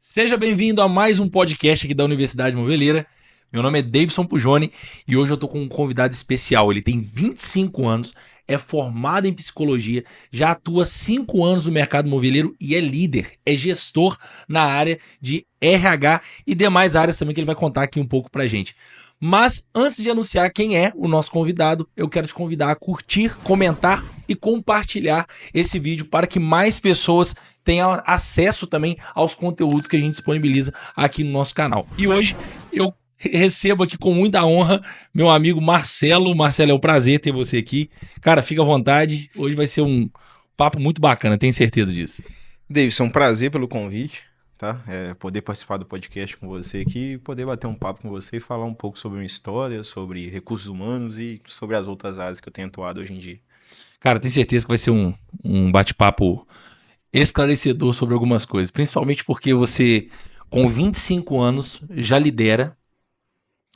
Seja bem-vindo a mais um podcast aqui da Universidade Moveleira. Meu nome é Davidson Pujoni e hoje eu tô com um convidado especial. Ele tem 25 anos, é formado em psicologia, já atua 5 anos no mercado moveleiro e é líder, é gestor na área de RH e demais áreas também que ele vai contar aqui um pouco pra gente. Mas antes de anunciar quem é o nosso convidado, eu quero te convidar a curtir, comentar e compartilhar esse vídeo para que mais pessoas tenham acesso também aos conteúdos que a gente disponibiliza aqui no nosso canal. E hoje eu recebo aqui com muita honra meu amigo Marcelo. Marcelo, é um prazer ter você aqui. Cara, fica à vontade. Hoje vai ser um papo muito bacana, tenho certeza disso. Davidson, um prazer pelo convite, tá? Poder participar do podcast com você aqui, poder bater um papo com você e falar um pouco sobre minha história, sobre recursos humanos e sobre as outras áreas que eu tenho atuado hoje em dia. Cara, tenho certeza que vai ser um bate-papo esclarecedor sobre algumas coisas, principalmente porque você, com 25 anos, já lidera,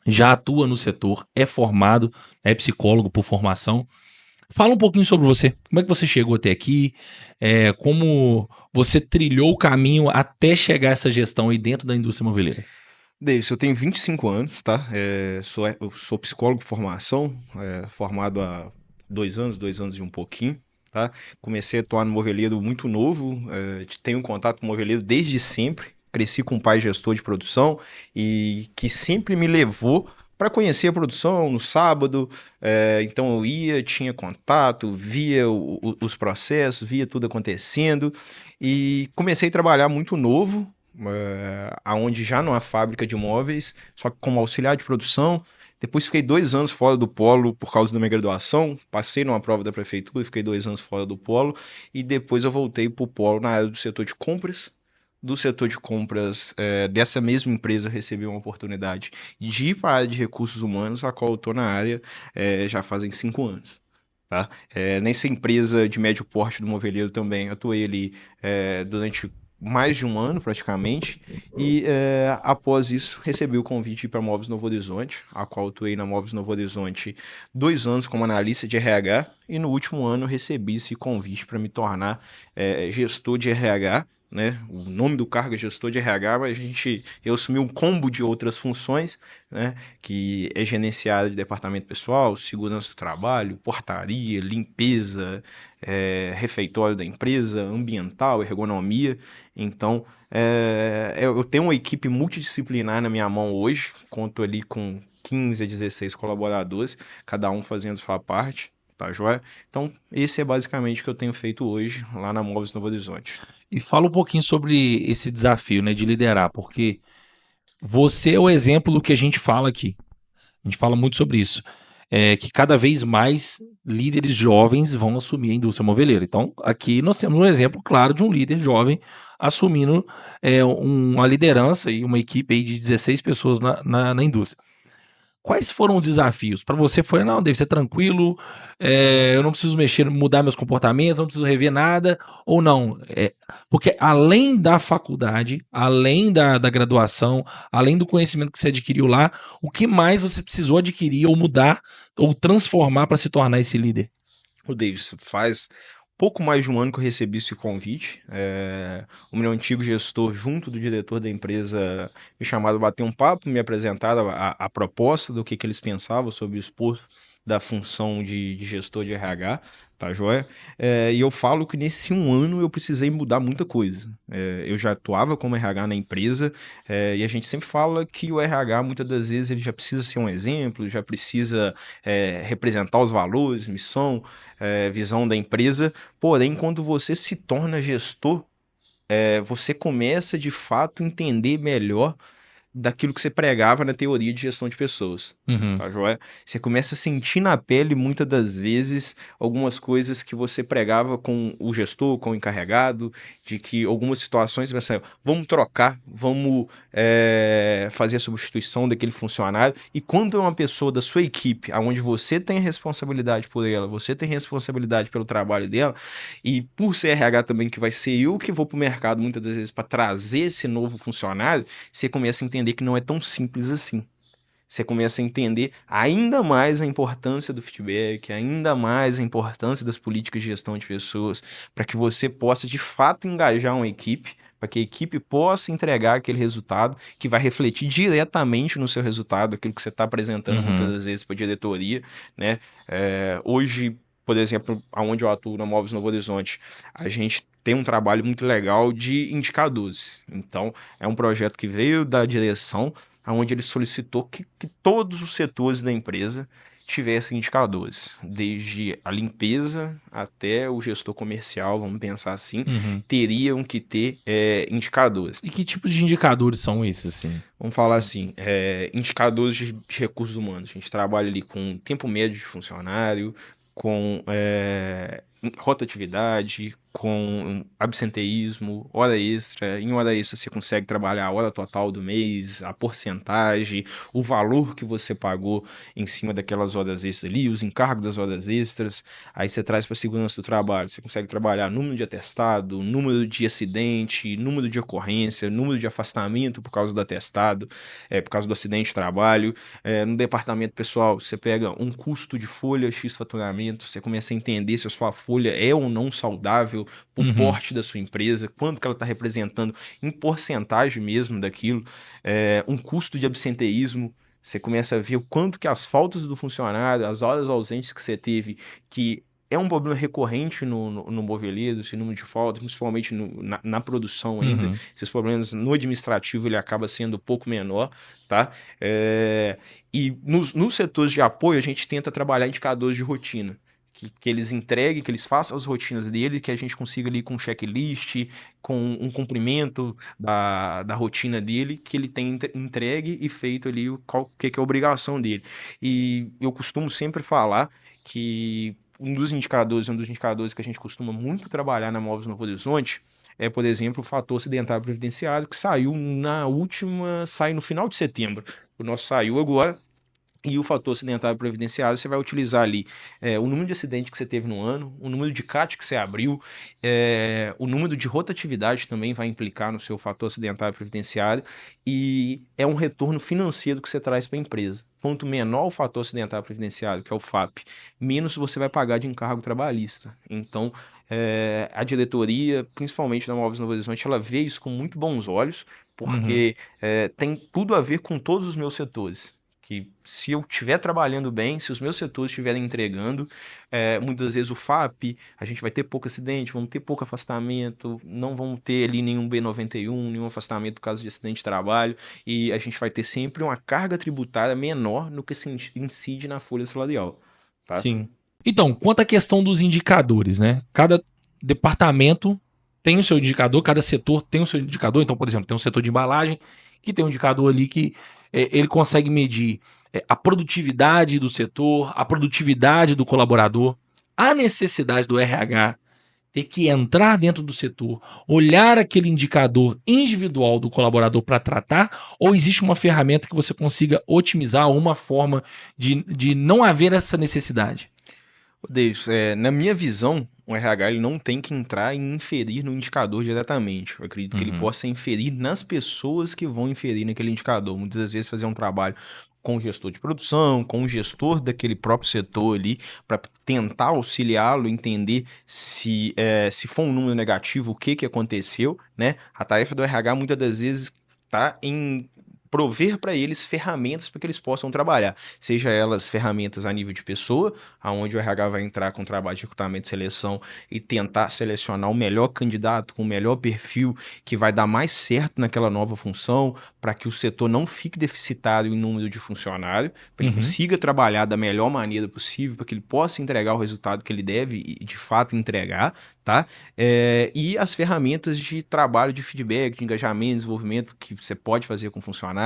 já atua no setor, é formado, é psicólogo por formação. Fala um pouquinho sobre você. Como é que você chegou até aqui? Como você trilhou o caminho até chegar a essa gestão aí dentro da indústria moveleira? Davidson, eu tenho 25 anos, tá? Eu sou psicólogo de formação, formado há 2 anos, 2 anos e um pouquinho, tá? Comecei a atuar no moveleiro muito novo, tenho contato com o moveleiro desde sempre. Cresci com um pai gestor de produção e que sempre me levou para conhecer a produção no sábado. Então eu ia, tinha contato, via os processos, via tudo acontecendo e comecei a trabalhar muito novo, aonde já numa fábrica de móveis, só que como auxiliar de produção. Depois fiquei 2 anos fora do polo por causa da minha graduação. Passei numa prova da prefeitura, fiquei 2 anos fora do polo. E depois eu voltei para o polo na área do setor de compras. Do setor de compras dessa mesma empresa, eu recebi uma oportunidade de ir para a área de recursos humanos, a qual eu estou na área já fazem 5 anos. Tá? Nessa empresa de médio porte do moveleiro também, eu atuei ali durante mais de um ano praticamente, e após isso recebi o convite para Móveis Novo Horizonte, a qual eu atuei na Móveis Novo Horizonte 2 anos como analista de RH, e no último ano recebi esse convite para me tornar gestor de RH, né? O nome do cargo é gestor de RH, mas eu assumi um combo de outras funções, né? Que é gerenciado de departamento pessoal, segurança do trabalho, portaria, limpeza, refeitório da empresa, ambiental, ergonomia. Então, eu tenho uma equipe multidisciplinar na minha mão hoje, conto ali com 15 a 16 colaboradores, cada um fazendo sua parte, tá joia? Então, esse é basicamente o que eu tenho feito hoje lá na Móveis Novo Horizonte. E fala um pouquinho sobre esse desafio, né, de liderar, porque você é o exemplo do que a gente fala aqui. A gente fala muito sobre isso. Que cada vez mais líderes jovens vão assumir a indústria moveleira. Então, aqui nós temos um exemplo claro de um líder jovem assumindo uma liderança e uma equipe aí de 16 pessoas na indústria. Quais foram os desafios? Para você foi, não, deve ser tranquilo, eu não preciso mexer, mudar meus comportamentos, não preciso rever nada, ou não? Porque além da faculdade, além da graduação, além do conhecimento que você adquiriu lá, o que mais você precisou adquirir ou mudar ou transformar para se tornar esse líder? O Davis, faz pouco mais de um ano que eu recebi esse convite. O meu antigo gestor, junto do diretor da empresa, me chamaram para bater um papo, me apresentaram a proposta do que eles pensavam sobre o esposo da função de gestor de RH, tá joia? E eu falo que nesse um ano eu precisei mudar muita coisa. Eu já atuava como RH na empresa, e a gente sempre fala que o RH, muitas das vezes, ele já precisa ser um exemplo, já precisa representar os valores, missão, visão da empresa. Porém, quando você se torna gestor, você começa de fato a entender melhor daquilo que você pregava na teoria de gestão de pessoas. Uhum. Tá, joia? Você começa a sentir na pele, muitas das vezes, algumas coisas que você pregava com o gestor, com o encarregado, de que algumas situações você pensa, vamos trocar, vamos fazer a substituição daquele funcionário. E quando é uma pessoa da sua equipe, onde você tem responsabilidade por ela, você tem responsabilidade pelo trabalho dela, e por ser RH também, que vai ser eu que vou para o mercado muitas das vezes para trazer esse novo funcionário, você começa a entender que não é tão simples assim. você começa a entender ainda mais a importância do feedback, ainda mais a importância das políticas de gestão de pessoas, para que você possa de fato engajar uma equipe, para que a equipe possa entregar aquele resultado que vai refletir diretamente no seu resultado, aquilo que você está apresentando muitas Uhum. das vezes para a diretoria, né? Hoje, por exemplo, aonde eu atuo na Móveis Novo Horizonte, a gente tem um trabalho muito legal de indicadores. Então, é um projeto que veio da direção, onde ele solicitou que todos os setores da empresa tivessem indicadores, desde a limpeza até o gestor comercial, vamos pensar assim, Uhum. teriam que ter indicadores. E que tipos de indicadores são esses, assim? Vamos falar assim, indicadores de recursos humanos. A gente trabalha ali com tempo médio de funcionário, com rotatividade, com absenteísmo, hora extra. Em hora extra você consegue trabalhar a hora total do mês, a porcentagem, o valor que você pagou em cima daquelas horas extras ali, os encargos das horas extras. Aí você traz para a segurança do trabalho. Você consegue trabalhar número de atestado, número de acidente, número de ocorrência, número de afastamento por causa do atestado, por causa do acidente de trabalho. No departamento pessoal, você pega um custo de folha, X faturamento, você começa a entender se a sua folha é ou não saudável para o Uhum. porte da sua empresa, quanto que ela está representando em porcentagem mesmo daquilo, um custo de absenteísmo. Você começa a ver o quanto que as faltas do funcionário, as horas ausentes que você teve, que é um problema recorrente no moveleiro, esse número de faltas, principalmente na produção ainda. Uhum. Esses problemas no administrativo ele acaba sendo um pouco menor, tá? E nos setores de apoio a gente tenta trabalhar indicadores de rotina. Que eles entreguem, que eles façam as rotinas dele, que a gente consiga ali com um checklist, com um cumprimento da rotina dele, que ele tem entregue e feito ali o que é a obrigação dele. E eu costumo sempre falar que um dos indicadores que a gente costuma muito trabalhar na Móveis Novo Horizonte é, por exemplo, o fator acidentário previdenciário, que sai no final de setembro. O nosso saiu agora. E o fator acidentário previdenciário, você vai utilizar ali o número de acidentes que você teve no ano, o número de CAT que você abriu, o número de rotatividade também vai implicar no seu fator acidentário previdenciário, e é um retorno financeiro que você traz para a empresa. Quanto menor o fator acidentário previdenciário, que é o FAP, menos você vai pagar de encargo trabalhista. Então, a diretoria, principalmente da Móveis Novo Horizonte, ela vê isso com muito bons olhos, Uhum. porque tem tudo a ver com todos os meus setores. Que se eu estiver trabalhando bem, se os meus setores estiverem entregando, muitas vezes o FAP, a gente vai ter pouco acidente, vamos ter pouco afastamento, não vamos ter ali nenhum B91, nenhum afastamento por causa de acidente de trabalho, e a gente vai ter sempre uma carga tributária menor no que se incide na folha salarial, tá? Sim. Então, quanto à questão dos indicadores, né? Cada departamento tem o seu indicador, cada setor tem o seu indicador. Então, por exemplo, tem um setor de embalagem que tem um indicador ali que ele consegue medir a produtividade do setor, a produtividade do colaborador, a necessidade do RH ter que entrar dentro do setor, olhar aquele indicador individual do colaborador para tratar, ou existe uma ferramenta que você consiga otimizar uma forma de não haver essa necessidade? Davis, na minha visão, o RH ele não tem que entrar e inferir no indicador diretamente. Eu acredito que ele Uhum. possa inferir nas pessoas que vão inferir naquele indicador. Muitas das vezes fazer um trabalho com o gestor de produção, com o gestor daquele próprio setor ali, para tentar auxiliá-lo, entender se for um número negativo, o que aconteceu, né? A tarefa do RH muitas das vezes está em prover para eles ferramentas para que eles possam trabalhar, seja elas ferramentas a nível de pessoa, aonde o RH vai entrar com o trabalho de recrutamento e seleção e tentar selecionar o melhor candidato com o melhor perfil que vai dar mais certo naquela nova função, para que o setor não fique deficitário em número de funcionário, para ele Uhum. consiga trabalhar da melhor maneira possível, para que ele possa entregar o resultado que ele deve e de fato entregar, tá? E as ferramentas de trabalho, de feedback, de engajamento, desenvolvimento que você pode fazer com o funcionário,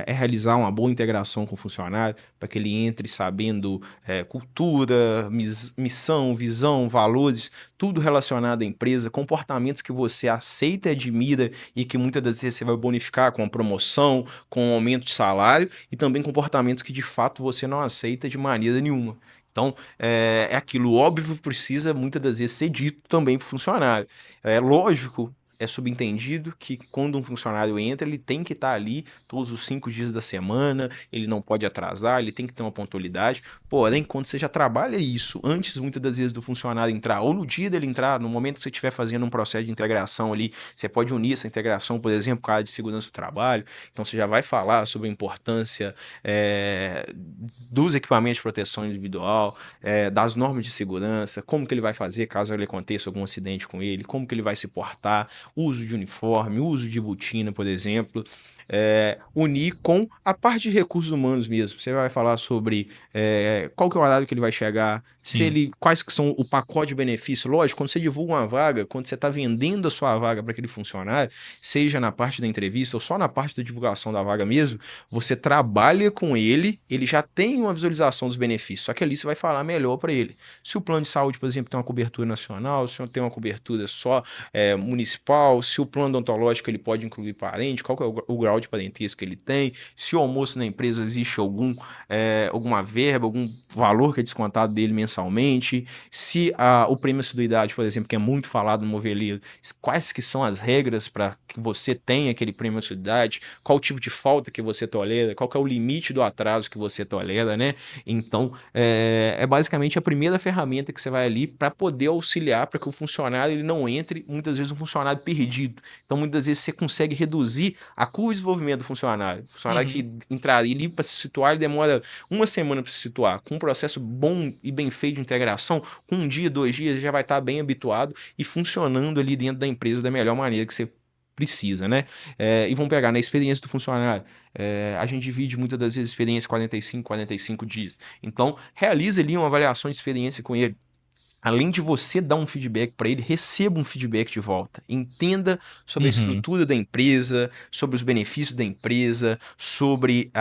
realizar uma boa integração com o funcionário, para que ele entre sabendo cultura, missão, visão, valores, tudo relacionado à empresa, comportamentos que você aceita e admira e que muitas das vezes você vai bonificar com a promoção, com um aumento de salário, e também comportamentos que de fato você não aceita de maneira nenhuma. Então, aquilo óbvio precisa muitas das vezes ser dito também para o funcionário. É lógico é subentendido que quando um funcionário entra, ele tem que estar ali todos os 5 dias da semana, ele não pode atrasar, ele tem que ter uma pontualidade. Porém, quando você já trabalha isso antes, muitas das vezes, do funcionário entrar, ou no dia dele entrar, no momento que você estiver fazendo um processo de integração ali, você pode unir essa integração, por exemplo, com a área de segurança do trabalho. Então, você já vai falar sobre a importância dos equipamentos de proteção individual, das normas de segurança, como que ele vai fazer caso ele aconteça algum acidente com ele, como que ele vai se portar, uso de uniforme, uso de botina, por exemplo. Unir com a parte de recursos humanos mesmo. Você vai falar sobre qual que é o horário que ele vai chegar, quais que são o pacote de benefício. Lógico, quando você divulga uma vaga, quando você está vendendo a sua vaga para aquele funcionário, seja na parte da entrevista ou só na parte da divulgação da vaga mesmo, você trabalha com ele, ele já tem uma visualização dos benefícios, só que ali você vai falar melhor para ele. Se o plano de saúde, por exemplo, tem uma cobertura nacional, se tem uma cobertura só municipal, se o plano odontológico ele pode incluir parente, qual que é o grau de parentesco que ele tem, se o almoço na empresa existe alguma verba, algum valor que é descontado dele mensalmente, se o prêmio assiduidade, por exemplo, que é muito falado no moveleiro, quais que são as regras para que você tenha aquele prêmio assiduidade, qual o tipo de falta que você tolera, qual que é o limite do atraso que você tolera, né? Então, é basicamente a primeira ferramenta que você vai ali para poder auxiliar para que o funcionário ele não entre, muitas vezes, um funcionário perdido. Então, muitas vezes, você consegue reduzir a curva de desenvolvimento do funcionário. O funcionário que entraria ali para se situar, ele demora uma semana para se situar. Com um processo bom e bem feito de integração, com 1 dia, 2 dias, ele já vai estar bem habituado e funcionando ali dentro da empresa da melhor maneira que você precisa, né? E vamos pegar na experiência do funcionário. A gente divide muitas das vezes experiência 45 dias. Então, realiza ali uma avaliação de experiência com ele. Além de você dar um feedback para ele, receba um feedback de volta. Entenda sobre a estrutura da empresa, sobre os benefícios da empresa, sobre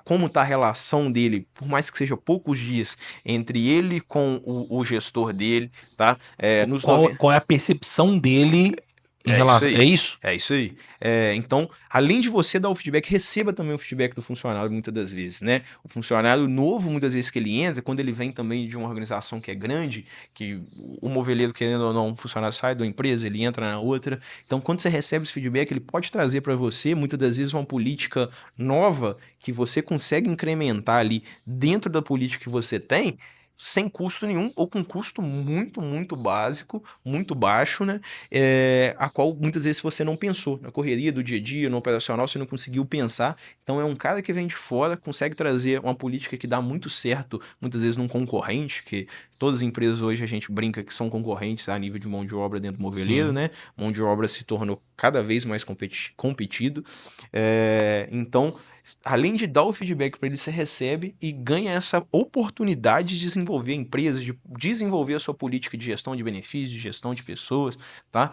como está a relação dele, por mais que seja poucos dias, entre ele com o gestor dele, tá? Qual é a percepção dele em relação... É isso? É isso aí. Então, além de você dar o feedback, receba também o feedback do funcionário muitas das vezes, né? O funcionário novo, muitas vezes que ele entra, quando ele vem também de uma organização que é grande, que o moveleiro, querendo ou não, o funcionário sai da empresa, ele entra na outra. Então, quando você recebe esse feedback, ele pode trazer para você, muitas das vezes, uma política nova que você consegue incrementar ali dentro da política que você tem, sem custo nenhum ou com custo muito, muito básico, muito baixo, né? A qual muitas vezes você não pensou. Na correria do dia a dia, no operacional, você não conseguiu pensar. Então é um cara que vem de fora, consegue trazer uma política que dá muito certo, muitas vezes num concorrente, que todas as empresas hoje a gente brinca que são concorrentes a nível de mão de obra dentro do moveleiro, né? Mão de obra se tornou cada vez mais competido. Então, além de dar o feedback para ele, você recebe e ganha essa oportunidade de desenvolver a empresa, de desenvolver a sua política de gestão de benefícios, de gestão de pessoas, tá?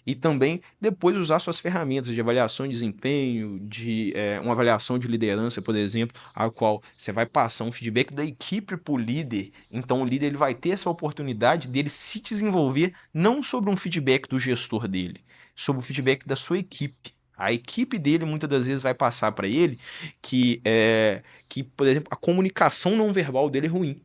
E também depois usar suas ferramentas de avaliação de desempenho, de uma avaliação de liderança, por exemplo, a qual você vai passar um feedback da equipe para o líder. Então o líder ele vai ter essa oportunidade dele se desenvolver não sobre um feedback do gestor dele, sobre o feedback da sua equipe. A equipe dele muitas das vezes vai passar para ele que, por exemplo, a comunicação não verbal dele é ruim.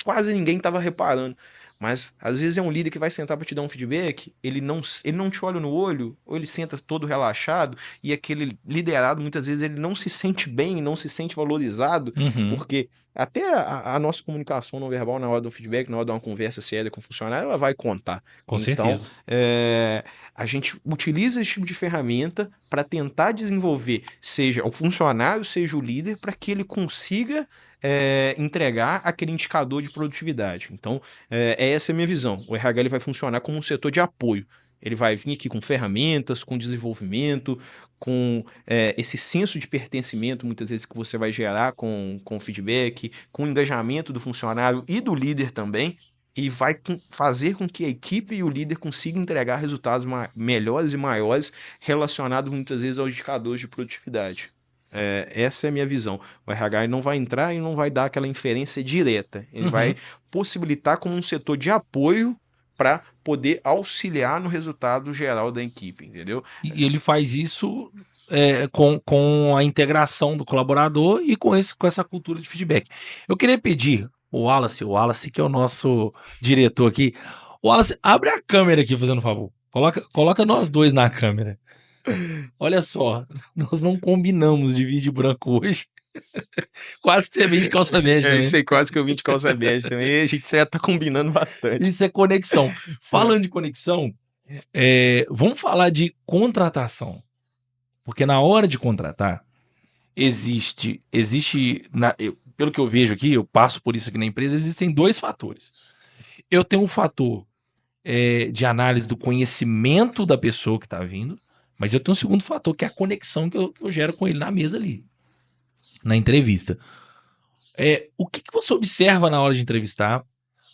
Quase ninguém estava reparando. Mas às vezes é um líder que vai sentar para te dar um feedback, ele não te olha no olho, ou ele senta todo relaxado, e aquele liderado muitas vezes ele não se sente bem, não se sente valorizado, porque até a nossa comunicação não verbal na hora do feedback, na hora de uma conversa séria com o funcionário, ela vai contar. Com certeza. A gente utiliza esse tipo de ferramenta para tentar desenvolver, seja o funcionário, seja o líder, para que ele consiga entregar aquele indicador de produtividade. Então, essa é a minha visão. O RH ele vai funcionar como um setor de apoio. Ele vai vir aqui com ferramentas, com desenvolvimento, com esse senso de pertencimento, muitas vezes, que você vai gerar com o feedback, com o engajamento do funcionário e do líder também, e vai fazer com que a equipe e o líder consigam entregar resultados melhores e maiores relacionados, muitas vezes, aos indicadores de produtividade. Essa é a minha visão. O RH não vai entrar e não vai dar aquela inferência direta. Ele vai possibilitar como um setor de apoio para poder auxiliar no resultado geral da equipe, entendeu? E ele faz isso com a integração do colaborador e com essa cultura de feedback. Eu queria pedir o Wallace que é o nosso diretor aqui. Wallace, abre a câmera aqui, fazendo um favor. Coloca nós dois na câmera. Olha só, nós não combinamos de vídeo branco hoje. Quase que você vem de calça bege É também, isso né? aí, quase que eu vim de calça bege também. A gente já tá combinando bastante. Isso é conexão. Falando de conexão, vamos falar de contratação. Porque na hora de contratar, pelo que eu vejo aqui, eu passo por isso aqui na empresa, existem dois fatores. Eu tenho um fator de análise do conhecimento da pessoa que está vindo, mas eu tenho um segundo fator, que é a conexão que eu gero com ele na mesa ali, na entrevista. O que você observa na hora de entrevistar?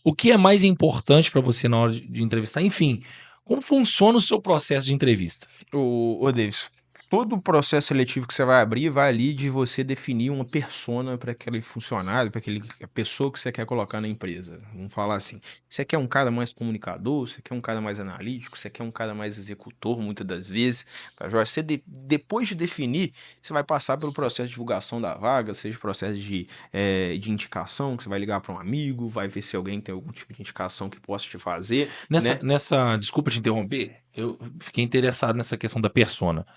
O que é mais importante para você na hora de entrevistar? Enfim, como funciona o seu processo de entrevista? Ô Davis, todo o processo seletivo que você vai abrir vai ali de você definir uma persona para aquele funcionário, para aquele a pessoa que você quer colocar na empresa. Vamos falar assim, você quer um cara mais comunicador, você quer um cara mais analítico, você quer um cara mais executor, muitas das vezes, tá joia? Depois de definir, você vai passar pelo processo de divulgação da vaga, seja o processo de indicação, que você vai ligar para um amigo, vai ver se alguém tem algum tipo de indicação que possa te fazer, né? Desculpa te interromper, eu fiquei interessado nessa questão da persona.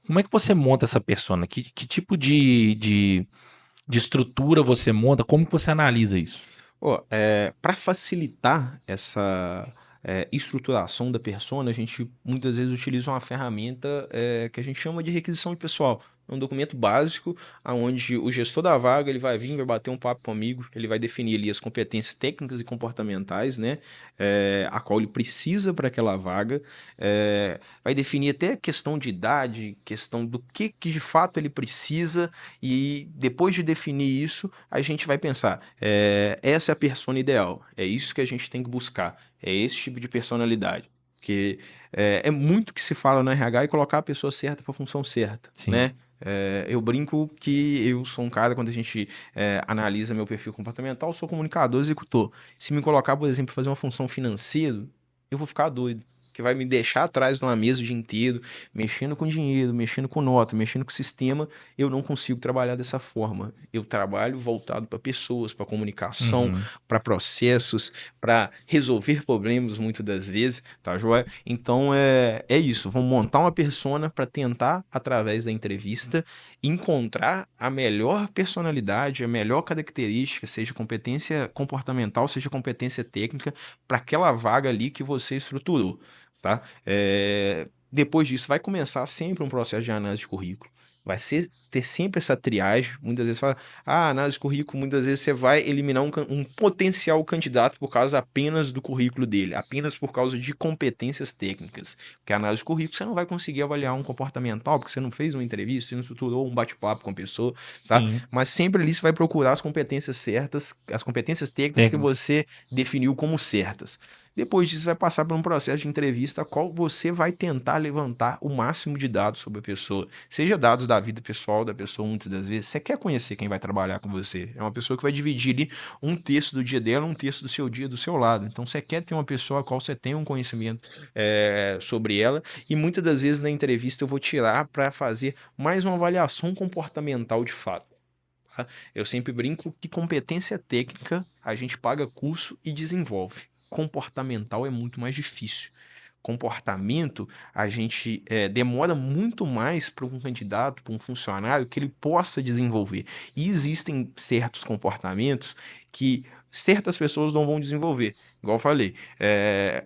Como é que você monta essa persona? Que tipo de estrutura você monta? Como que você analisa isso? Para facilitar essa estruturação da persona, a gente muitas vezes utiliza uma ferramenta que a gente chama de requisição de pessoal. É um documento básico, onde o gestor da vaga ele vai vir, vai bater um papo comigo, ele vai definir ali as competências técnicas e comportamentais, né, a qual ele precisa para aquela vaga, vai definir até a questão de idade, questão do que de fato ele precisa, e depois de definir isso, a gente vai pensar, essa é a persona ideal, é isso que a gente tem que buscar, é esse tipo de personalidade. Porque é muito que se fala no RH e colocar a pessoa certa para a função certa, Sim. né? Eu brinco que eu sou um cara, quando a gente analisa meu perfil comportamental, eu sou comunicador, executor. Se me colocar, por exemplo, fazer uma função financeira, eu vou ficar doido. Que vai me deixar atrás de uma mesa o dia inteiro, mexendo com dinheiro, mexendo com nota, mexendo com sistema, eu não consigo trabalhar dessa forma. Eu trabalho voltado para pessoas, para comunicação, Uhum. para processos, para resolver problemas muitas das vezes, tá joia? Então é isso, vamos montar uma persona para tentar, através da entrevista, encontrar a melhor personalidade, a melhor característica, seja competência comportamental, seja competência técnica, para aquela vaga ali que você estruturou, tá? Depois disso, vai começar sempre um processo de análise de currículo. Ter sempre essa triagem. Muitas vezes fala, análise de currículo, muitas vezes você vai eliminar um potencial candidato por causa apenas do currículo dele, apenas por causa de competências técnicas. Porque a análise de currículo você não vai conseguir avaliar um comportamental, porque você não fez uma entrevista, você não estruturou um bate-papo com a pessoa, tá? Sim. Mas sempre ali você vai procurar as competências certas, as competências técnicas que você definiu como certas. Depois disso, vai passar por um processo de entrevista, a qual você vai tentar levantar o máximo de dados sobre a pessoa. Seja dados da vida pessoal da pessoa, muitas das vezes. Você quer conhecer quem vai trabalhar com você. É uma pessoa que vai dividir ali um terço do dia dela, um terço do seu dia do seu lado. Então, você quer ter uma pessoa a qual você tem um conhecimento sobre ela. E muitas das vezes na entrevista eu vou tirar para fazer mais uma avaliação comportamental de fato. Eu sempre brinco que competência técnica a gente paga curso e desenvolve. Comportamental é muito mais difícil. Comportamento, a gente demora muito mais para um candidato, para um funcionário, que ele possa desenvolver. E existem certos comportamentos que certas pessoas não vão desenvolver. Igual eu falei,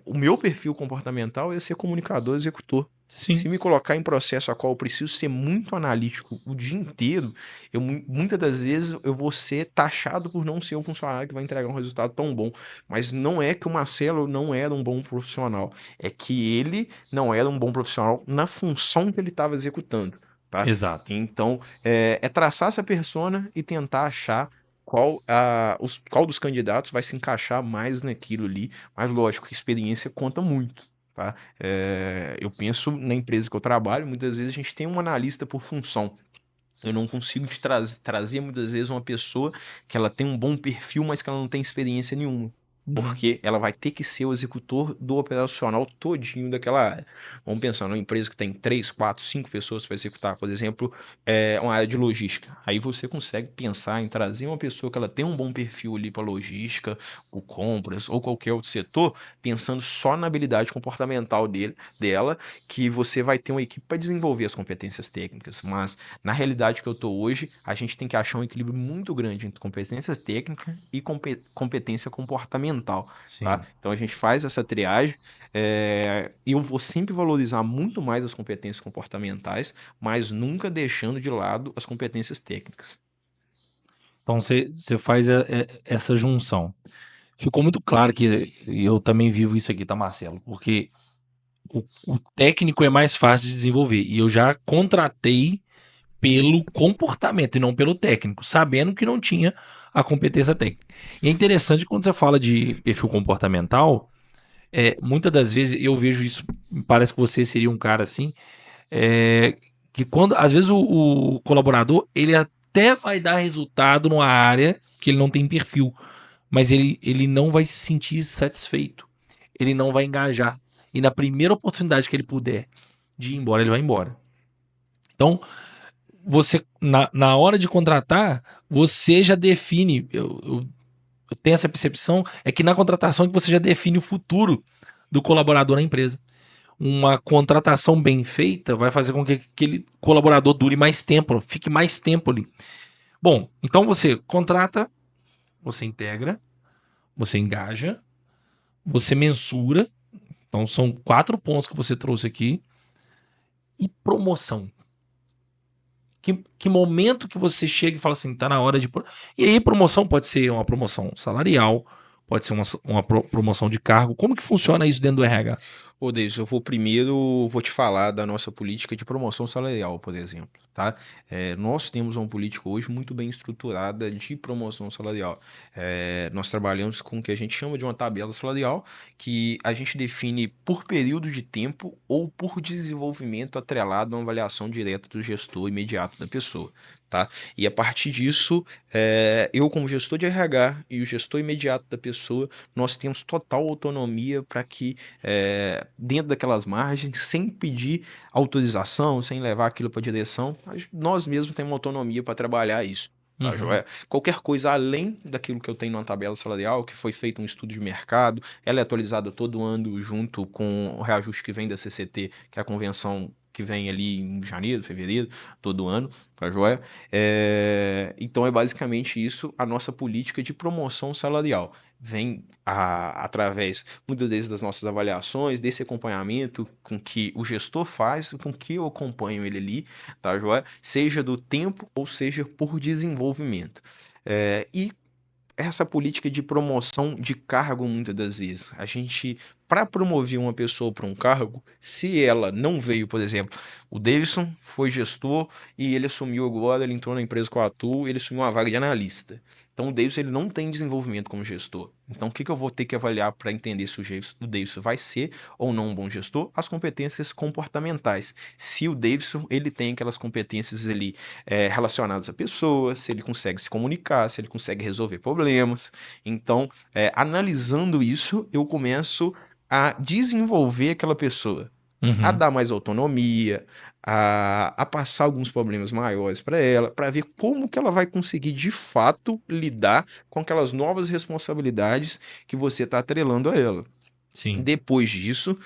o meu perfil comportamental é ser comunicador, executor. Sim. Se me colocar em processo a qual eu preciso ser muito analítico o dia inteiro, muitas das vezes eu vou ser taxado por não ser um funcionário que vai entregar um resultado tão bom. Mas não é que o Marcelo não era um bom profissional, é que ele não era um bom profissional na função que ele estava executando, tá? Exato. Então, traçar essa persona e tentar achar qual dos candidatos vai se encaixar mais naquilo ali. Mas, lógico, experiência conta muito, tá? Eu penso na empresa que eu trabalho, muitas vezes a gente tem um analista por função. Eu não consigo trazer muitas vezes uma pessoa que ela tem um bom perfil, mas que ela não tem experiência nenhuma. Porque ela vai ter que ser o executor do operacional todinho daquela área. Vamos pensar numa empresa que tem 3, 4, 5 pessoas para executar, por exemplo, uma área de logística. Aí você consegue pensar em trazer uma pessoa que ela tem um bom perfil ali para logística, ou compras, ou qualquer outro setor, pensando só na habilidade comportamental dela, que você vai ter uma equipe para desenvolver as competências técnicas. Mas na realidade que eu estou hoje, a gente tem que achar um equilíbrio muito grande entre competências técnicas e competência comportamental, tá? Sim. Então a gente faz essa triagem, e eu vou sempre valorizar muito mais as competências comportamentais, mas nunca deixando de lado as competências técnicas. Então você faz essa junção. Ficou muito claro que eu também vivo isso aqui, tá, Marcelo? Porque o técnico é mais fácil de desenvolver. E eu já contratei pelo comportamento e não pelo técnico, sabendo que não tinha a competência técnica. E é interessante quando você fala de perfil comportamental, muitas das vezes eu vejo isso, parece que você seria um cara assim, que quando, às vezes o colaborador, ele até vai dar resultado numa área que ele não tem perfil, mas ele não vai se sentir satisfeito, ele não vai engajar. E na primeira oportunidade que ele puder de ir embora, ele vai embora. Então, você, na hora de contratar, você já define. Eu tenho essa percepção, é que na contratação é que você já define o futuro do colaborador na empresa. Uma contratação bem feita vai fazer com que aquele colaborador dure mais tempo, fique mais tempo ali. Bom, então você contrata, você integra, você engaja, você mensura. Então são 4 pontos que você trouxe aqui. E promoção. Que momento que você chega e fala assim, tá na hora de. E aí, promoção pode ser uma promoção salarial, pode ser uma promoção de cargo. Como que funciona isso dentro do RH? Ô, Deis, eu vou te falar da nossa política de promoção salarial, por exemplo, tá? Nós temos uma política hoje muito bem estruturada de promoção salarial. Nós trabalhamos com o que a gente chama de uma tabela salarial, que a gente define por período de tempo ou por desenvolvimento atrelado a uma avaliação direta do gestor imediato da pessoa, tá? E a partir disso, eu como gestor de RH e o gestor imediato da pessoa, nós temos total autonomia para que dentro daquelas margens, sem pedir autorização, sem levar aquilo para a direção, nós mesmos temos autonomia para trabalhar isso. Tá, Uhum. joia? Qualquer coisa além daquilo que eu tenho numa tabela salarial, que foi feito um estudo de mercado, ela é atualizada todo ano junto com o reajuste que vem da CCT, que é a convenção que vem ali em janeiro, fevereiro, todo ano, tá joia? Então é basicamente isso a nossa política de promoção salarial. Vem através, muitas vezes, das nossas avaliações, desse acompanhamento com que o gestor faz, com que eu acompanho ele ali, tá joia? Seja do tempo ou seja por desenvolvimento. E essa política de promoção de cargo, muitas das vezes, a gente, para promover uma pessoa para um cargo, se ela não veio, por exemplo, o Davidson foi gestor e ele assumiu agora, ele entrou na empresa que eu atuo, ele assumiu uma vaga de analista. Então o Davidson ele não tem desenvolvimento como gestor. Então o que eu vou ter que avaliar para entender se o Davidson vai ser ou não um bom gestor? As competências comportamentais. Se o Davidson ele tem aquelas competências ali relacionadas a pessoas, se ele consegue se comunicar, se ele consegue resolver problemas. Então, analisando isso, eu começo a desenvolver aquela pessoa, a Uhum. dar mais autonomia, a passar alguns problemas maiores para ela, para ver como que ela vai conseguir de fato lidar com aquelas novas responsabilidades que você está atrelando a ela. Sim. Depois disso,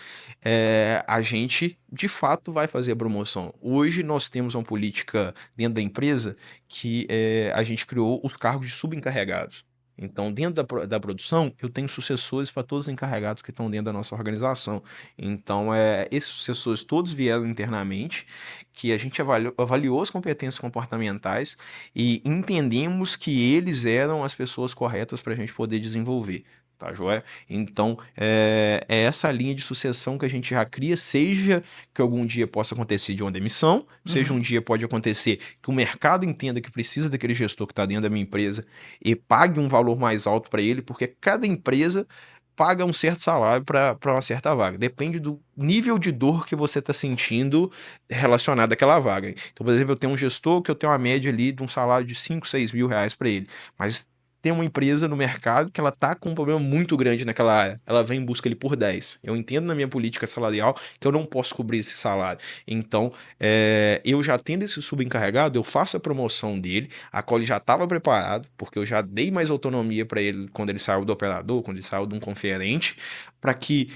a gente de fato vai fazer a promoção. Hoje nós temos uma política dentro da empresa que a gente criou os cargos de subencarregados. Então, dentro da produção, eu tenho sucessores para todos os encarregados que estão dentro da nossa organização. Então, esses sucessores todos vieram internamente, que a gente avaliou as competências comportamentais e entendemos que eles eram as pessoas corretas para a gente poder desenvolver. Tá, joia? Então, é essa linha de sucessão que a gente já cria, seja que algum dia possa acontecer de uma demissão, seja um dia pode acontecer que o mercado entenda que precisa daquele gestor que está dentro da minha empresa e pague um valor mais alto para ele, porque cada empresa paga um certo salário para uma certa vaga. Depende do nível de dor que você está sentindo relacionado àquela vaga. Então, por exemplo, eu tenho um gestor que eu tenho uma média ali de um salário de 5, 6 mil reais para ele, mas tem uma empresa no mercado que ela tá com um problema muito grande naquela área. Ela vem em busca ali por 10. Eu entendo na minha política salarial que eu não posso cobrir esse salário. Então, eu já tendo esse subencarregado, eu faço a promoção dele, a qual ele já estava preparado, porque eu já dei mais autonomia para ele quando ele saiu do operador, quando ele saiu de um conferente, para que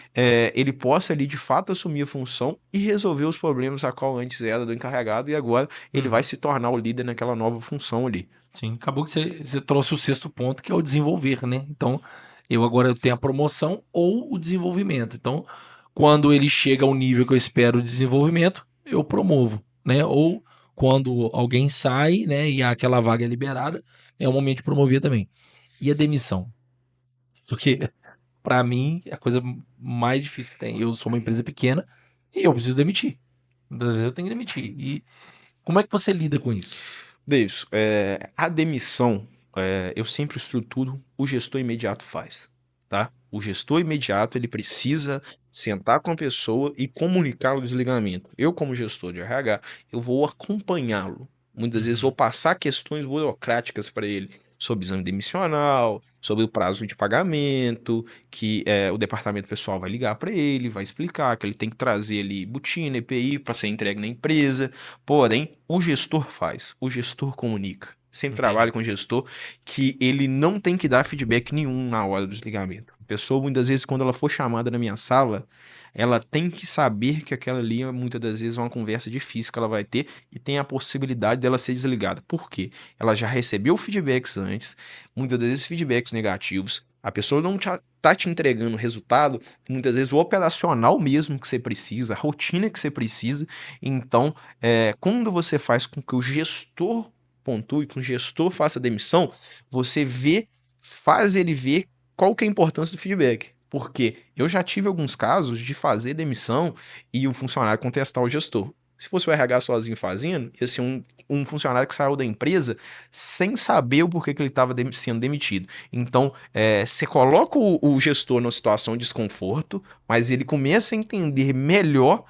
ele possa ali de fato assumir a função e resolver os problemas a qual antes era do encarregado e agora ele vai se tornar o líder naquela nova função ali. Sim, acabou que você trouxe o sexto ponto, que é o desenvolver, né? Então, eu tenho a promoção ou o desenvolvimento. Então, quando ele chega ao nível que eu espero o desenvolvimento, eu promovo, né? Ou quando alguém sai, né, e aquela vaga é liberada, é o momento de promover também. E a demissão? Porque, para mim, é a coisa mais difícil que tem. Eu sou uma empresa pequena e eu preciso demitir. Muitas vezes eu tenho que demitir. E como é que você lida com isso? Davis, a demissão, eu sempre estruturo, o gestor imediato faz, tá? O gestor imediato, ele precisa sentar com a pessoa e comunicar o desligamento. Eu, como gestor de RH, eu vou acompanhá-lo. Muitas vezes vou passar questões burocráticas para ele sobre exame demissional, sobre o prazo de pagamento, que o departamento pessoal vai ligar para ele, vai explicar que ele tem que trazer ali botina, EPI para ser entregue na empresa. Porém, o gestor faz, o gestor comunica. Sempre Entendi. trabalho com gestor que ele não tem que dar feedback nenhum na hora do desligamento. A pessoa, muitas vezes, quando ela for chamada na minha sala, ela tem que saber que aquela ali, muitas das vezes, é uma conversa difícil que ela vai ter e tem a possibilidade dela ser desligada. Por quê? Ela já recebeu feedbacks antes, muitas das vezes feedbacks negativos. A pessoa não tá te entregando o resultado, muitas vezes o operacional mesmo que você precisa, a rotina que você precisa. Então, quando você faz com que o gestor pontue, que o gestor faça a demissão, você faz ele ver qual que é a importância do feedback. Porque eu já tive alguns casos de fazer demissão e o funcionário contestar o gestor. Se fosse o RH sozinho fazendo, ia ser um funcionário que saiu da empresa sem saber o porquê que ele estava sendo demitido. Então, você coloca o gestor numa situação de desconforto, mas ele começa a entender melhor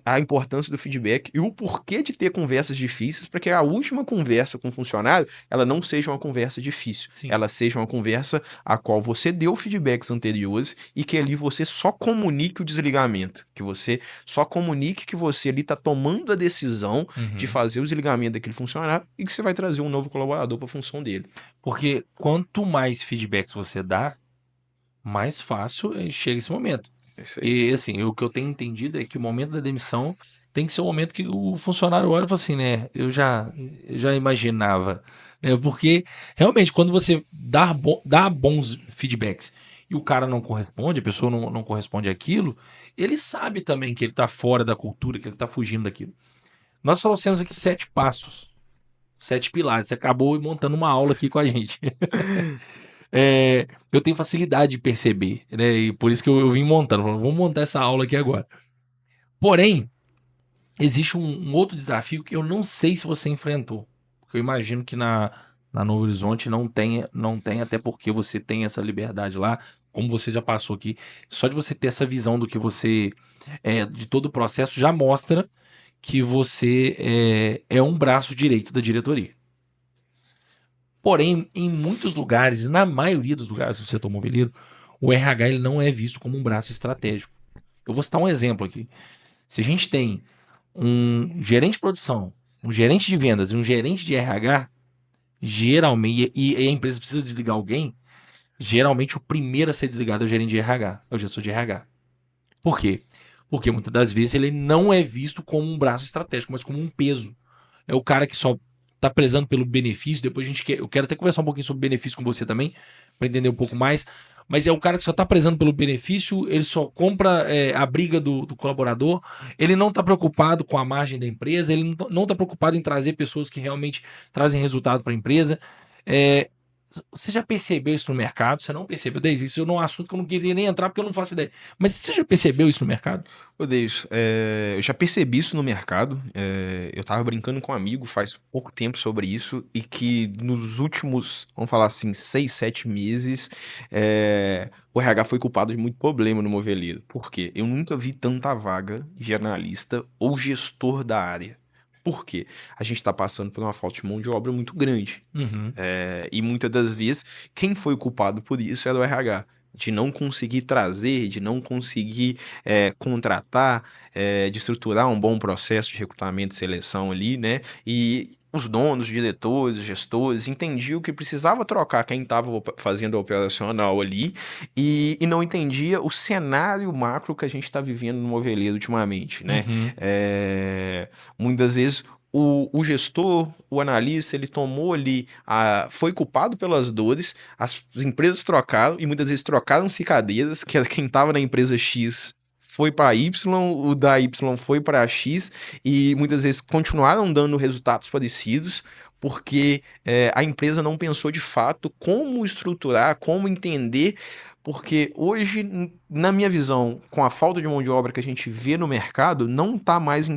a importância do feedback e o porquê de ter conversas difíceis para que a última conversa com o funcionário ela não seja uma conversa difícil, Sim. ela seja uma conversa a qual você deu feedbacks anteriores e que ali você só comunique o desligamento, que você só comunique que você ali está tomando a decisão de Uhum. fazer o desligamento daquele funcionário e que você vai trazer um novo colaborador para a função dele. Porque quanto mais feedbacks você dá, mais fácil chega esse momento. É isso aí. E assim, o que eu tenho entendido é que o momento da demissão tem que ser o momento que o funcionário olha e fala assim, né? Eu já imaginava. Né? Porque realmente, quando você dá bons feedbacks e o cara não corresponde, a pessoa não corresponde àquilo, ele sabe também que ele tá fora da cultura, que ele tá fugindo daquilo. Nós trouxemos aqui 7 passos, 7 pilares. Você acabou montando uma aula aqui com a gente. Eu tenho facilidade de perceber, né? E por isso que eu vim montando. Vamos montar essa aula aqui agora. Porém, existe um outro desafio que eu não sei se você enfrentou. Porque eu imagino que na Novo Horizonte não tem, até porque você tem essa liberdade lá, como você já passou aqui. Só de você ter essa visão do que você. De todo o processo, já mostra que você é um braço direito da diretoria. Porém, em muitos lugares, na maioria dos lugares do setor moveleiro, o RH ele não é visto como um braço estratégico. Eu vou citar um exemplo aqui. Se a gente tem um gerente de produção, um gerente de vendas e um gerente de RH, geralmente, e a empresa precisa desligar alguém, geralmente o primeiro a ser desligado é o gerente de RH, é o gestor de RH. Por quê? Porque muitas das vezes ele não é visto como um braço estratégico, mas como um peso. É o cara que só tá prezando pelo benefício. Depois eu quero até conversar um pouquinho sobre benefício com você também, para entender um pouco mais. Mas é o cara que só tá prezando pelo benefício, ele só compra a briga do colaborador, ele não tá preocupado com a margem da empresa, ele não tá preocupado em trazer pessoas que realmente trazem resultado para a empresa. É, Você já percebeu isso no mercado? Você não percebeu? Desde isso é um assunto que eu não queria nem entrar porque eu não faço ideia. Mas você já percebeu isso no mercado? Ô, Deus, eu já percebi isso no mercado. Eu tava brincando com um amigo faz pouco tempo sobre isso e que nos últimos, vamos falar assim, 6, 7 meses, o RH foi culpado de muito problema no moveleiro. Por quê? Eu nunca vi tanta vaga de analista ou gestor da área. Por quê? A gente está passando por uma falta de mão de obra muito grande. Uhum. E muitas das vezes, quem foi o culpado por isso era o RH. De não conseguir trazer, de não conseguir contratar, de estruturar um bom processo de recrutamento e seleção ali, né? E os donos, os diretores, os gestores entendiam que precisava trocar quem estava fazendo a operacional ali e não entendia o cenário macro que a gente está vivendo no moveleiro ultimamente, né? Uhum. Muitas vezes o gestor, o analista, ele tomou ali, foi culpado pelas dores, as empresas trocaram, e muitas vezes trocaram-se cadeiras, que era quem estava na empresa X foi para Y, o da Y foi para X, e muitas vezes continuaram dando resultados parecidos, porque a empresa não pensou de fato como estruturar, como entender, porque hoje, na minha visão, com a falta de mão de obra que a gente vê no mercado, não está mais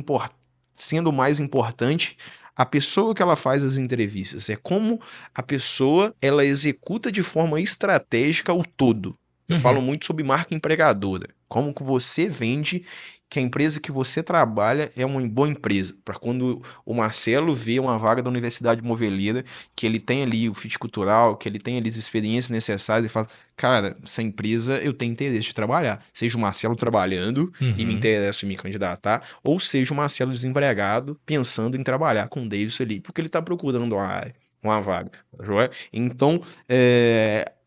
sendo mais importante a pessoa que ela faz as entrevistas, é como a pessoa ela executa de forma estratégica o todo. Eu falo Uhum. muito sobre marca empregadora, como que você vende que a empresa que você trabalha é uma boa empresa, para quando o Marcelo vê uma vaga da Universidade Moveleira, que ele tem ali o fit cultural, que ele tem ali as experiências necessárias e fala, cara, essa empresa eu tenho interesse de trabalhar, seja o Marcelo trabalhando e me Uhum. interesso em me candidatar, ou seja o Marcelo desempregado pensando em trabalhar com o Davidson ali, porque ele está procurando uma área, uma vaga, joia? Então,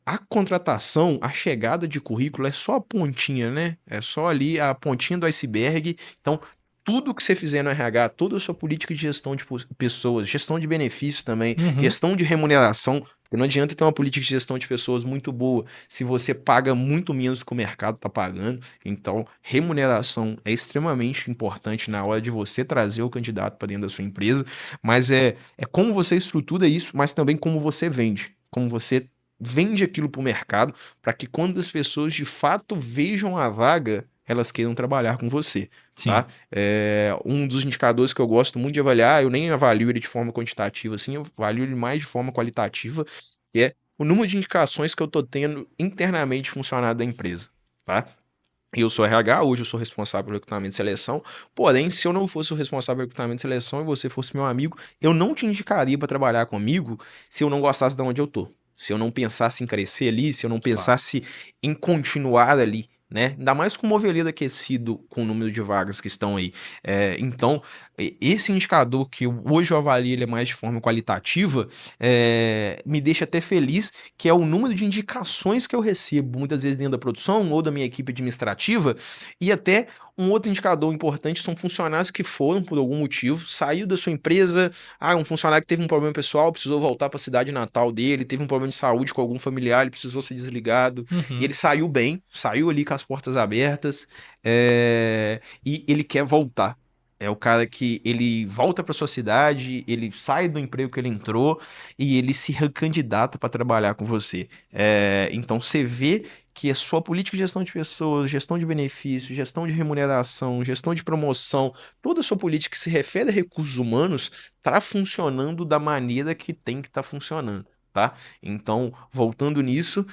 a contratação, a chegada de currículo é só a pontinha, né? É só ali a pontinha do iceberg. Então, tudo que você fizer no RH, toda a sua política de gestão de pessoas, gestão de benefícios também, Uhum. gestão de remuneração, porque não adianta ter uma política de gestão de pessoas muito boa se você paga muito menos do que o mercado está pagando. Então, remuneração é extremamente importante na hora de você trazer o candidato para dentro da sua empresa, mas é como você estrutura isso, mas também como você vende, como você vende aquilo para o mercado, para que quando as pessoas de fato vejam a vaga, elas queiram trabalhar com você, Sim. tá? Um dos indicadores que eu gosto muito de avaliar, eu nem avalio ele de forma quantitativa, assim, eu avalio ele mais de forma qualitativa, que é o número de indicações que eu tô tendo internamente funcionado da empresa, tá? Eu sou RH, hoje eu sou responsável pelo recrutamento e seleção, porém, se eu não fosse o responsável pelo recrutamento e seleção e você fosse meu amigo, eu não te indicaria para trabalhar comigo se eu não gostasse de onde eu tô. Se eu não pensasse em crescer ali, se eu não Claro. pensasse em continuar ali, né? Ainda mais com o moveleiro aquecido com o número de vagas que estão aí. Então, esse indicador que hoje eu avalio ele mais de forma qualitativa, me deixa até feliz, que é o número de indicações que eu recebo, muitas vezes dentro da produção ou da minha equipe administrativa, e até um outro indicador importante são funcionários que foram, por algum motivo, saiu da sua empresa, um funcionário que teve um problema pessoal, precisou voltar para a cidade natal dele, teve um problema de saúde com algum familiar, ele precisou ser desligado, e Uhum. ele saiu bem, saiu ali com as portas abertas, e ele quer voltar. É o cara que ele volta para sua cidade, ele sai do emprego que ele entrou e ele se recandidata para trabalhar com você. Então você vê que a sua política de gestão de pessoas, gestão de benefícios, gestão de remuneração, gestão de promoção, toda a sua política que se refere a recursos humanos está funcionando da maneira que tem que estar funcionando. Tá? Então, voltando nisso,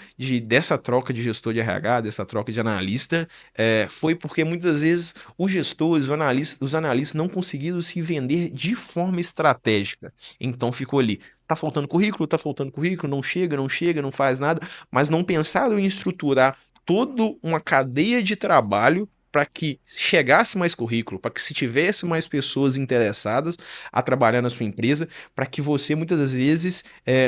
dessa troca de gestor de RH, dessa troca de analista, foi porque muitas vezes os gestores, os analistas não conseguiram se vender de forma estratégica. Então ficou ali. Tá faltando currículo, não chega, não chega, não faz nada, mas não pensaram em estruturar toda uma cadeia de trabalho para que chegasse mais currículo, para que se tivesse mais pessoas interessadas a trabalhar na sua empresa, para que você muitas das vezes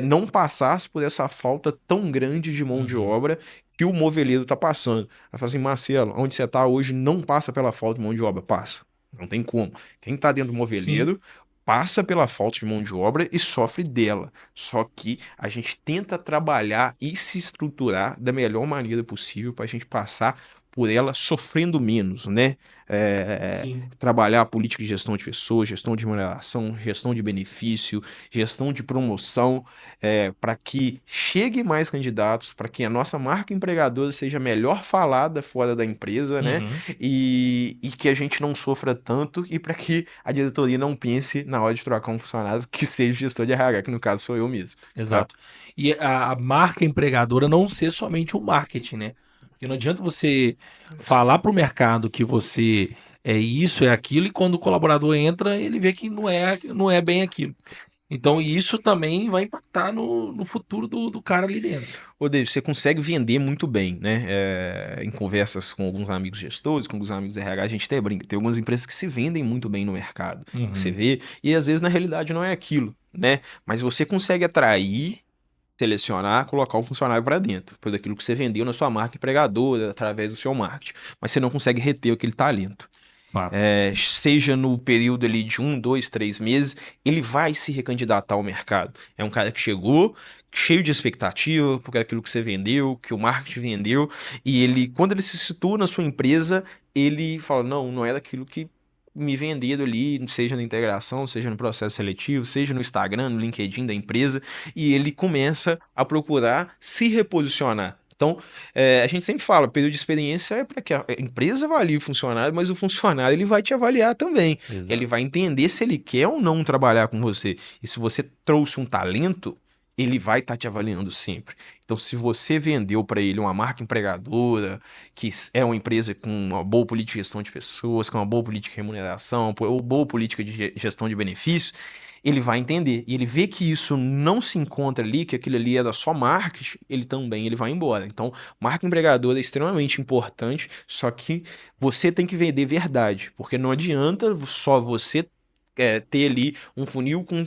não passasse por essa falta tão grande de mão de Uhum. obra que o moveleiro está passando. Vai falar assim, Marcelo, onde você está hoje não passa pela falta de mão de obra, passa. Não tem como. Quem está dentro do Sim. moveleiro passa pela falta de mão de obra e sofre dela. Só que a gente tenta trabalhar e se estruturar da melhor maneira possível para a gente passar por ela sofrendo menos, né? Sim. Trabalhar a política de gestão de pessoas, gestão de remuneração, gestão de benefício, gestão de promoção, para que chegue mais candidatos, para que a nossa marca empregadora seja melhor falada fora da empresa, né? Uhum. E que a gente não sofra tanto e para que a diretoria não pense na hora de trocar um funcionário que seja o gestor de RH, que no caso sou eu mesmo, tá? Exato. E a marca empregadora não ser somente o marketing, né? Porque não adianta você falar para o mercado que você é isso, é aquilo, e quando o colaborador entra, ele vê que não é bem aquilo. Então, isso também vai impactar no futuro do cara ali dentro. Ô, David, você consegue vender muito bem, né? Em conversas com alguns amigos gestores, com alguns amigos RH, a gente até brinca. Tem algumas empresas que se vendem muito bem no mercado. Você Uhum. vê, e às vezes na realidade não é aquilo, né? Mas você consegue atrair, selecionar, colocar o funcionário para dentro, por aquilo que você vendeu na sua marca empregadora, através do seu marketing. Mas você não consegue reter aquele talento. Fato. Seja no período ali de 1, 2, 3 meses, ele vai se recandidatar ao mercado. É um cara que chegou cheio de expectativa, por aquilo que você vendeu, que o marketing vendeu, e ele, quando ele se situa na sua empresa, ele fala, não, não é daquilo que me venderam ali, seja na integração, seja no processo seletivo, seja no Instagram, no LinkedIn da empresa, e ele começa a procurar se reposicionar. Então, a gente sempre fala, período de experiência é para que a empresa avalie o funcionário, mas o funcionário ele vai te avaliar também. Ele Exato. vai entender se ele quer ou não trabalhar com você. E se você trouxe um talento, ele vai estar te avaliando sempre. Então, se você vendeu para ele uma marca empregadora, que é uma empresa com uma boa política de gestão de pessoas, com uma boa política de remuneração, ou boa política de gestão de benefícios, ele vai entender. E ele vê que isso não se encontra ali, que aquilo ali é da sua marketing, ele vai embora. Então, marca empregadora é extremamente importante, só que você tem que vender verdade, porque não adianta só você ter ali um funil com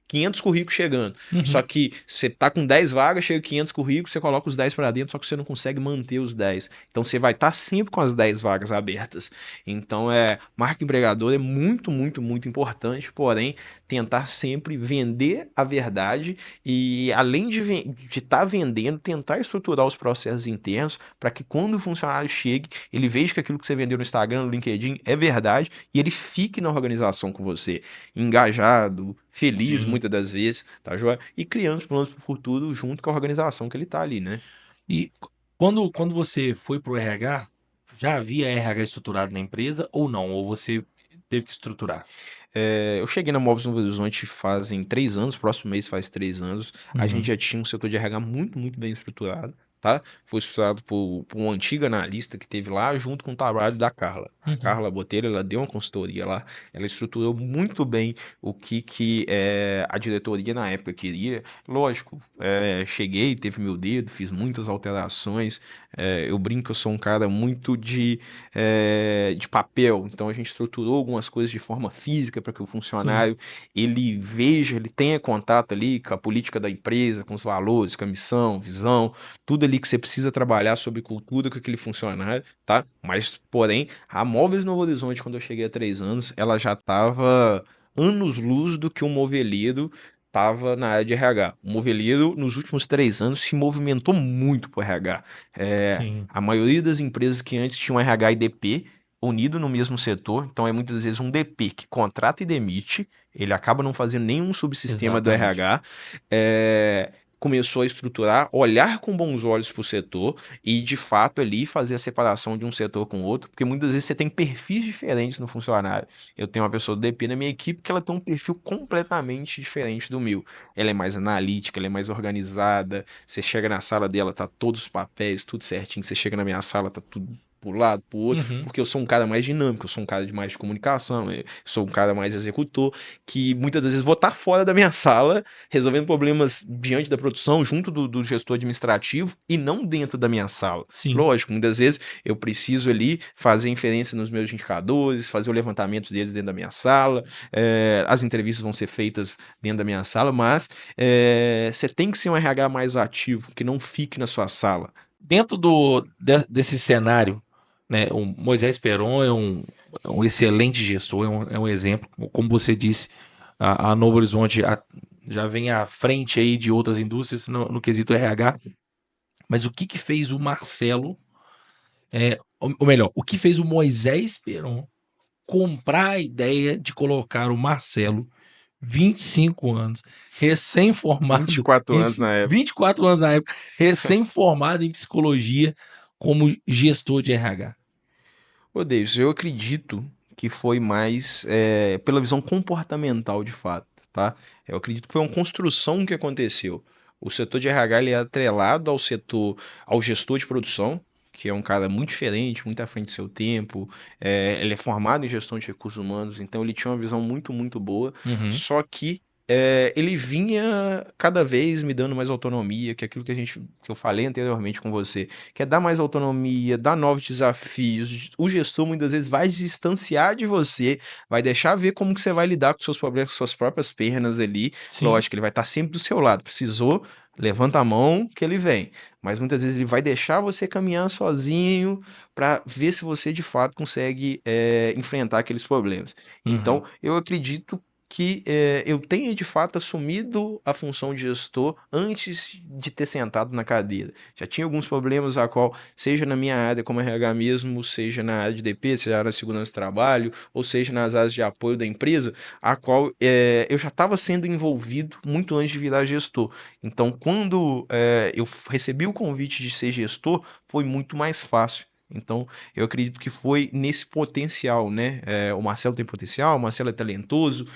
500 currículos chegando. Só Uhum. que você tá com 10 vagas, chega 500 currículos, você coloca os 10 para dentro, só que você não consegue manter os 10. Então você vai estar sempre com as 10 vagas abertas. Então marca empregador é muito, muito, muito importante, porém tentar sempre vender a verdade e além de estar vendendo, tentar estruturar os processos internos para que quando o funcionário chegue, ele veja que aquilo que você vendeu no Instagram, no LinkedIn é verdade e ele fique na organização com você engajado, feliz Sim. muitas das vezes, tá joia? E criando os planos para o futuro junto com a organização que ele tá ali, né? E quando você foi pro RH, já havia RH estruturado na empresa ou não? Ou você teve que estruturar? Eu cheguei na Móveis Novo Horizonte fazem 3 anos, próximo mês faz 3 anos. A gente Uhum. já tinha um setor de RH muito, muito bem estruturado, tá? Foi estruturado por um antigo analista que teve lá, junto com o trabalho da Carla. A Uhum. Carla Botelho, ela deu uma consultoria lá, ela estruturou muito bem o que a diretoria na época queria. Lógico, cheguei, teve meu dedo, fiz muitas alterações. Eu brinco que eu sou um cara muito de papel, então a gente estruturou algumas coisas de forma física para que o Sim. funcionário ele veja, ele tenha contato ali com a política da empresa, com os valores, com a missão, visão, tudo ali que você precisa trabalhar sobre cultura com aquele funcionário, tá? Mas, porém, a Móveis Novo Horizonte, quando eu cheguei há 3 anos, ela já estava anos-luz do que o moveleiro estava na área de RH. O moveleiro, nos últimos 3 anos, se movimentou muito para o RH. Sim. A maioria das empresas que antes tinham RH e DP unido no mesmo setor, então é muitas vezes um DP que contrata e demite, ele acaba não fazendo nenhum subsistema do Exatamente. RH, começou a estruturar, olhar com bons olhos para o setor e de fato ali fazer a separação de um setor com o outro, porque muitas vezes você tem perfis diferentes no funcionário. Eu tenho uma pessoa do DP na minha equipe que ela tem um perfil completamente diferente do meu. Ela é mais analítica, ela é mais organizada. Você chega na sala dela, tá todos os papéis, tudo certinho. Você chega na minha sala, tá tudo pro lado, pro outro, Uhum. porque eu sou um cara mais dinâmico, eu sou um cara de mais de comunicação, eu sou um cara mais executor, que muitas das vezes vou estar fora da minha sala, resolvendo problemas diante da produção, junto do gestor administrativo, e não dentro da minha sala. Sim. Lógico, muitas vezes eu preciso ali fazer inferência nos meus indicadores, fazer o levantamento deles dentro da minha sala, as entrevistas vão ser feitas dentro da minha sala, mas você tem que ser um RH mais ativo, que não fique na sua sala. Dentro desse cenário, né, o Moisés Peron é um excelente gestor, é um exemplo. Como você disse, a Novo Horizonte já vem à frente aí de outras indústrias no quesito RH. Mas o que que fez o Marcelo, ou melhor, o que fez o Moisés Peron comprar a ideia de colocar o Marcelo, 25 anos, recém-formado 24 em anos na época. 24 anos na época, recém-formado em psicologia como gestor de RH. Ô, Davis, eu acredito que foi mais pela visão comportamental de fato, tá? Eu acredito que foi uma construção que aconteceu. O setor de RH ele é atrelado ao gestor de produção, que é um cara muito diferente, muito à frente do seu tempo. Ele é formado em gestão de recursos humanos, então ele tinha uma visão muito, muito boa. Uhum. Só que ele vinha cada vez me dando mais autonomia, que é aquilo que eu falei anteriormente com você, que é dar mais autonomia, dar novos desafios. O gestor muitas vezes vai se distanciar de você, vai deixar ver como que você vai lidar com seus problemas, com suas próprias pernas ali. Sim. Lógico, ele vai estar sempre do seu lado. Precisou, levanta a mão que ele vem. Mas muitas vezes ele vai deixar você caminhar sozinho para ver se você de fato consegue enfrentar aqueles problemas. Uhum. Então, eu acredito que eu tenha de fato assumido a função de gestor antes de ter sentado na cadeira. Já tinha alguns problemas a qual, seja na minha área como RH mesmo, seja na área de DP, seja na segurança do trabalho, ou seja nas áreas de apoio da empresa, a qual eu já estava sendo envolvido muito antes de virar gestor. Então, quando eu recebi o convite de ser gestor, foi muito mais fácil. Então, eu acredito que foi nesse potencial, né? O Marcelo tem potencial, o Marcelo é talentoso,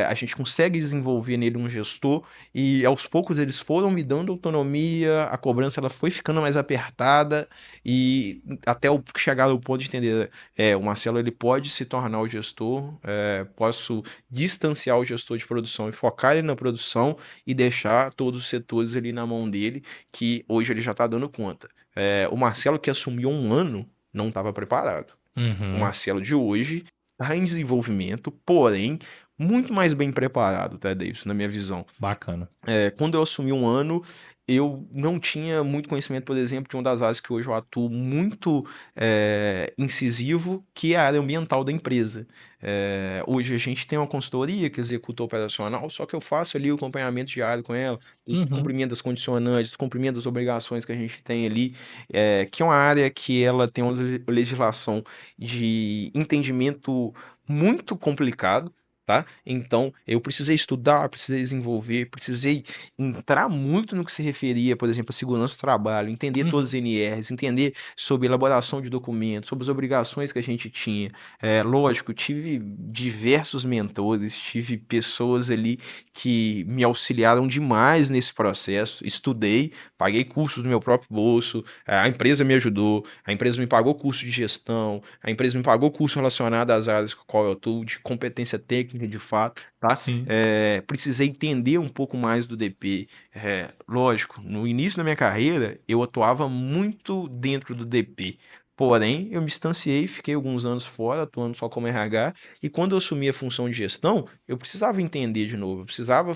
a gente consegue desenvolver nele um gestor e aos poucos eles foram me dando autonomia, a cobrança ela foi ficando mais apertada e até chegar ao ponto de entender, o Marcelo ele pode se tornar o gestor, posso distanciar o gestor de produção e focar ele na produção e deixar todos os setores ali na mão dele, que hoje ele já está dando conta. O Marcelo que assumiu há um ano não estava preparado. O Uhum. Marcelo de hoje está em desenvolvimento, porém muito mais bem preparado, tá, Davis, na minha visão. Bacana. Quando eu assumi um ano, eu não tinha muito conhecimento, por exemplo, de uma das áreas que hoje eu atuo muito incisivo, que é a área ambiental da empresa. Hoje a gente tem uma consultoria que executa o operacional, só que eu faço ali o acompanhamento diário com ela, o Uhum. cumprimento das condicionantes, o cumprimento das obrigações que a gente tem ali, que é uma área que ela tem uma legislação de entendimento muito complicado. Tá? Então, eu precisei estudar, precisei desenvolver, precisei entrar muito no que se referia, por exemplo, à segurança do trabalho, entender todas as Uhum. NRs, entender sobre elaboração de documentos, sobre as obrigações que a gente tinha. Lógico, tive diversos mentores, tive pessoas ali que me auxiliaram demais nesse processo. Estudei, paguei cursos do meu próprio bolso, a empresa me ajudou, a empresa me pagou curso de gestão, a empresa me pagou curso relacionado às áreas com qual eu estou, de competência técnica de fato, tá? Sim. Precisei entender um pouco mais do DP. Lógico, no início da minha carreira, eu atuava muito dentro do DP. Porém, eu me distanciei, fiquei alguns anos fora, atuando só como RH, e quando eu assumi a função de gestão, eu precisava entender de novo, eu precisava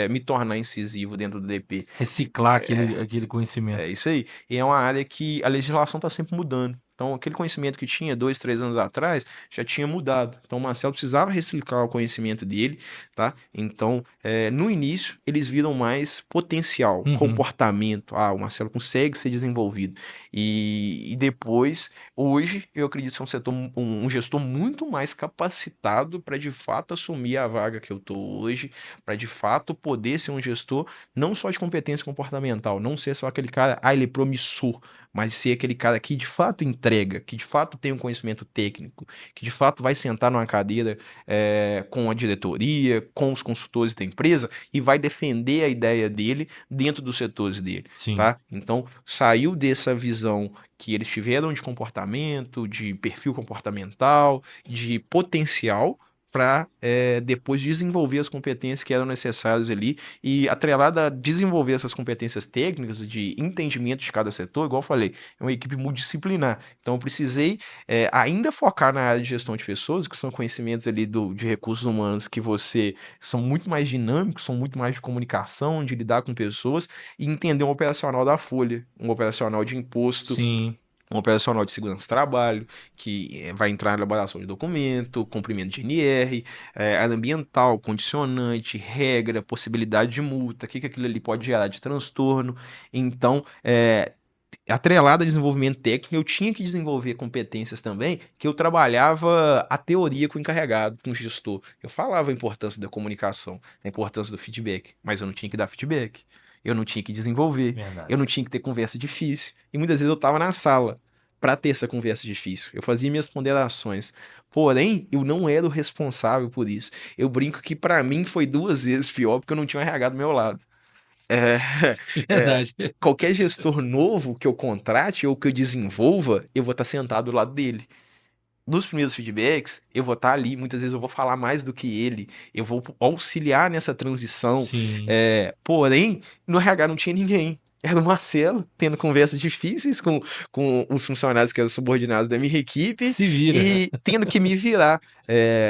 me tornar incisivo dentro do DP. Reciclar aquele É conhecimento. isso aí. E é uma área que a legislação está sempre mudando. Então, aquele conhecimento que tinha 2, 3 anos atrás já tinha mudado. Então, o Marcelo precisava reciclar o conhecimento dele, tá? Então, no início, eles viram mais potencial, Uhum. comportamento. Ah, o Marcelo consegue ser desenvolvido. E depois, hoje, eu acredito ser um gestor muito mais capacitado para, de fato, assumir a vaga que eu estou hoje, para, de fato, poder ser um gestor não só de competência comportamental, não ser só aquele cara, ele é promissor, mas ser aquele cara que de fato entrega, que de fato tem um conhecimento técnico, que de fato vai sentar numa cadeira com a diretoria, com os consultores da empresa e vai defender a ideia dele dentro dos setores dele, Sim. tá? Então, saiu dessa visão que eles tiveram de comportamento, de perfil comportamental, de potencial, para depois desenvolver as competências que eram necessárias ali e atrelada a desenvolver essas competências técnicas de entendimento de cada setor, igual eu falei, é uma equipe multidisciplinar. Então eu precisei ainda focar na área de gestão de pessoas, que são conhecimentos ali de recursos humanos que você são muito mais dinâmicos, são muito mais de comunicação, de lidar com pessoas e entender um operacional da folha, um operacional de imposto, Sim. um operacional de segurança do trabalho, que vai entrar na elaboração de documento, cumprimento de NR, área ambiental, condicionante, regra, possibilidade de multa, o que aquilo ali pode gerar de transtorno. Então, atrelado a desenvolvimento técnico, eu tinha que desenvolver competências também, que eu trabalhava a teoria com o encarregado, com o gestor. Eu falava a importância da comunicação, a importância do feedback, mas eu não tinha que dar feedback. Eu não tinha que desenvolver, eu Verdade. não tinha que ter conversa difícil. E muitas vezes eu estava na sala para ter essa conversa difícil. Eu fazia minhas ponderações. Porém, eu não era o responsável por isso. Eu brinco que para mim foi 2 vezes pior porque eu não tinha um RH do meu lado. É, é, Verdade. qualquer gestor novo que eu contrate ou que eu desenvolva, eu vou estar sentado do lado dele. Nos primeiros feedbacks, eu vou estar ali, muitas vezes eu vou falar mais do que ele, eu vou auxiliar nessa transição. Sim. Porém, no RH não tinha ninguém. Era o Marcelo, tendo conversas difíceis com os funcionários que eram subordinados da minha equipe Se vira. e tendo que me virar.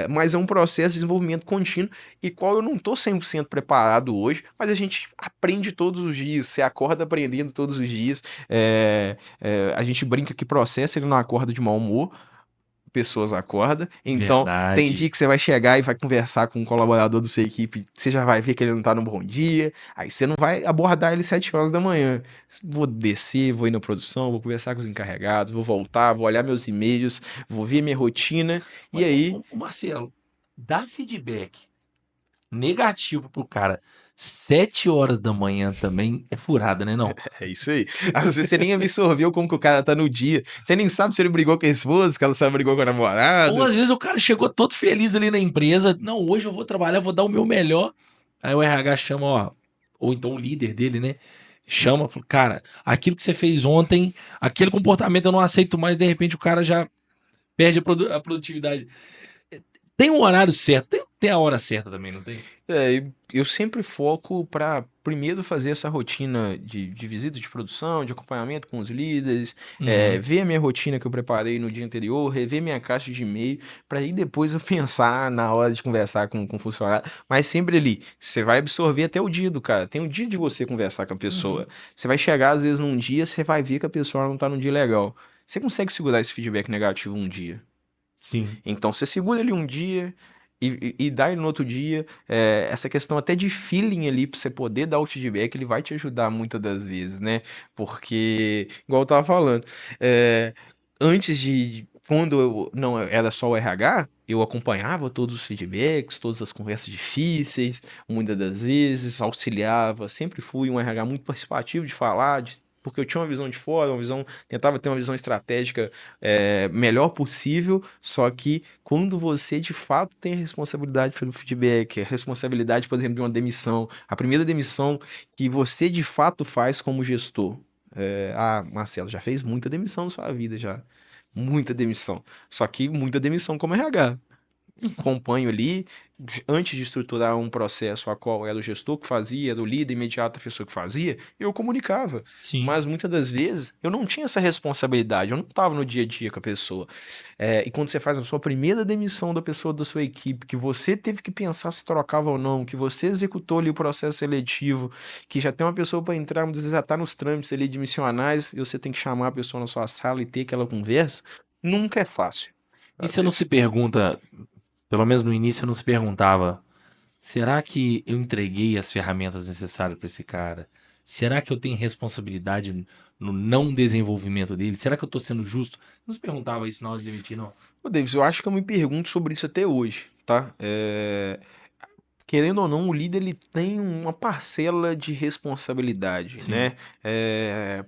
Mas é um processo de desenvolvimento contínuo e qual eu não estou 100% preparado hoje, mas a gente aprende todos os dias, você acorda aprendendo todos os dias. A gente brinca que processo ele não acorda de mau humor, pessoas acordam. Então, tem dia Verdade. que você vai chegar e vai conversar com um colaborador da sua equipe, você já vai ver que ele não tá no bom dia, aí você não vai abordar ele 7 horas da manhã. Vou descer, vou ir na produção, vou conversar com os encarregados, vou voltar, vou olhar meus e-mails, vou ver minha rotina, e Mas, aí Marcelo, dá feedback negativo pro cara 7 horas da manhã também é furada, né, não? é isso aí. Às vezes você nem absorveu como que o cara tá no dia. Você nem sabe se ele brigou com a esposa, que ela sabe brigou com a Ou namorada. às vezes o cara chegou todo feliz ali na empresa, não, hoje eu vou trabalhar, vou dar o meu melhor. Aí o RH chama, ó, ou então o líder dele, né? Chama, fala, cara, aquilo que você fez ontem, aquele comportamento eu não aceito mais, de repente o cara já perde a produtividade. Tem um horário certo, tem a hora certa também, não tem? Eu sempre foco para primeiro fazer essa rotina de visita de produção, de acompanhamento com os líderes, Uhum, ver a minha rotina que eu preparei no dia anterior, rever minha caixa de e-mail, para aí depois eu pensar na hora de conversar com o funcionário. Mas sempre ali, você vai absorver até o dia do cara. Tem um dia de você conversar com a uhum. pessoa. Você vai chegar, às vezes, num dia, você vai ver que a pessoa não tá num dia legal. Você consegue segurar esse feedback negativo um dia. Sim. Então você segura ele um dia e dá ele no outro dia. Essa questão até de feeling ali pra você poder dar o feedback, ele vai te ajudar muitas das vezes, né? Porque, igual eu tava falando, antes quando eu não era só o RH, eu acompanhava todos os feedbacks, todas as conversas difíceis, muitas das vezes, auxiliava, sempre fui um RH muito participativo de falar, porque eu tinha uma visão de fora, tentava ter uma visão estratégica melhor possível, só que quando você de fato tem a responsabilidade pelo feedback, a responsabilidade, por exemplo, de uma demissão, a primeira demissão que você de fato faz como gestor. Marcelo, já fez muita demissão na sua vida já. Muita demissão. Só que muita demissão como RH. Acompanho ali, antes de estruturar um processo a qual era o gestor que fazia, era o líder imediato, a pessoa que fazia, eu comunicava. Sim. Mas muitas das vezes eu não tinha essa responsabilidade, eu não estava no dia a dia com a pessoa. E quando você faz a sua primeira demissão da pessoa da sua equipe, que você teve que pensar se trocava ou não, que você executou ali o processo seletivo, que já tem uma pessoa para entrar, muitas vezes já está nos trâmites ali admissionais, e você tem que chamar a pessoa na sua sala e ter aquela conversa, nunca é fácil. E Sabe, você não se Davidson? pergunta, pelo menos no início eu não se perguntava, será que eu entreguei as ferramentas necessárias para esse cara? Será que eu tenho responsabilidade no não desenvolvimento dele? Será que eu tô sendo justo? Não se perguntava isso na hora de demitir, não. Ô, Davis, eu acho que eu me pergunto sobre isso até hoje, tá? Querendo ou não, o líder ele tem uma parcela de responsabilidade, Sim, né?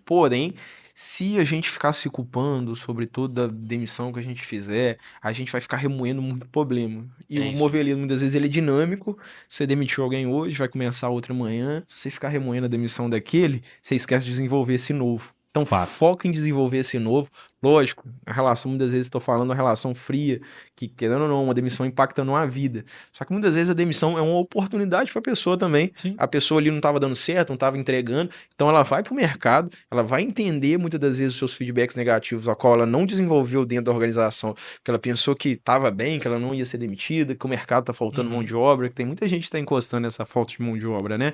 Porém, se a gente ficar se culpando sobre toda demissão que a gente fizer, a gente vai ficar remoendo muito problema. E é o isso. movelismo, muitas vezes, ele é dinâmico. Você demitiu alguém hoje, vai começar outra amanhã. Se você ficar remoendo a demissão daquele, você esquece de desenvolver esse novo. Então, Fato. foca em desenvolver esse novo. Lógico, a relação, muitas vezes, estou falando uma relação fria, que, querendo ou não, uma demissão impacta numa vida. Só que muitas vezes a demissão é uma oportunidade para a pessoa também. Sim. A pessoa ali não estava dando certo, não estava entregando, então ela vai para o mercado, ela vai entender muitas das vezes os seus feedbacks negativos, a qual ela não desenvolveu dentro da organização, que ela pensou que estava bem, que ela não ia ser demitida, que o mercado está faltando mão Uhum. de obra, que tem muita gente que está encostando nessa falta de mão de obra, né?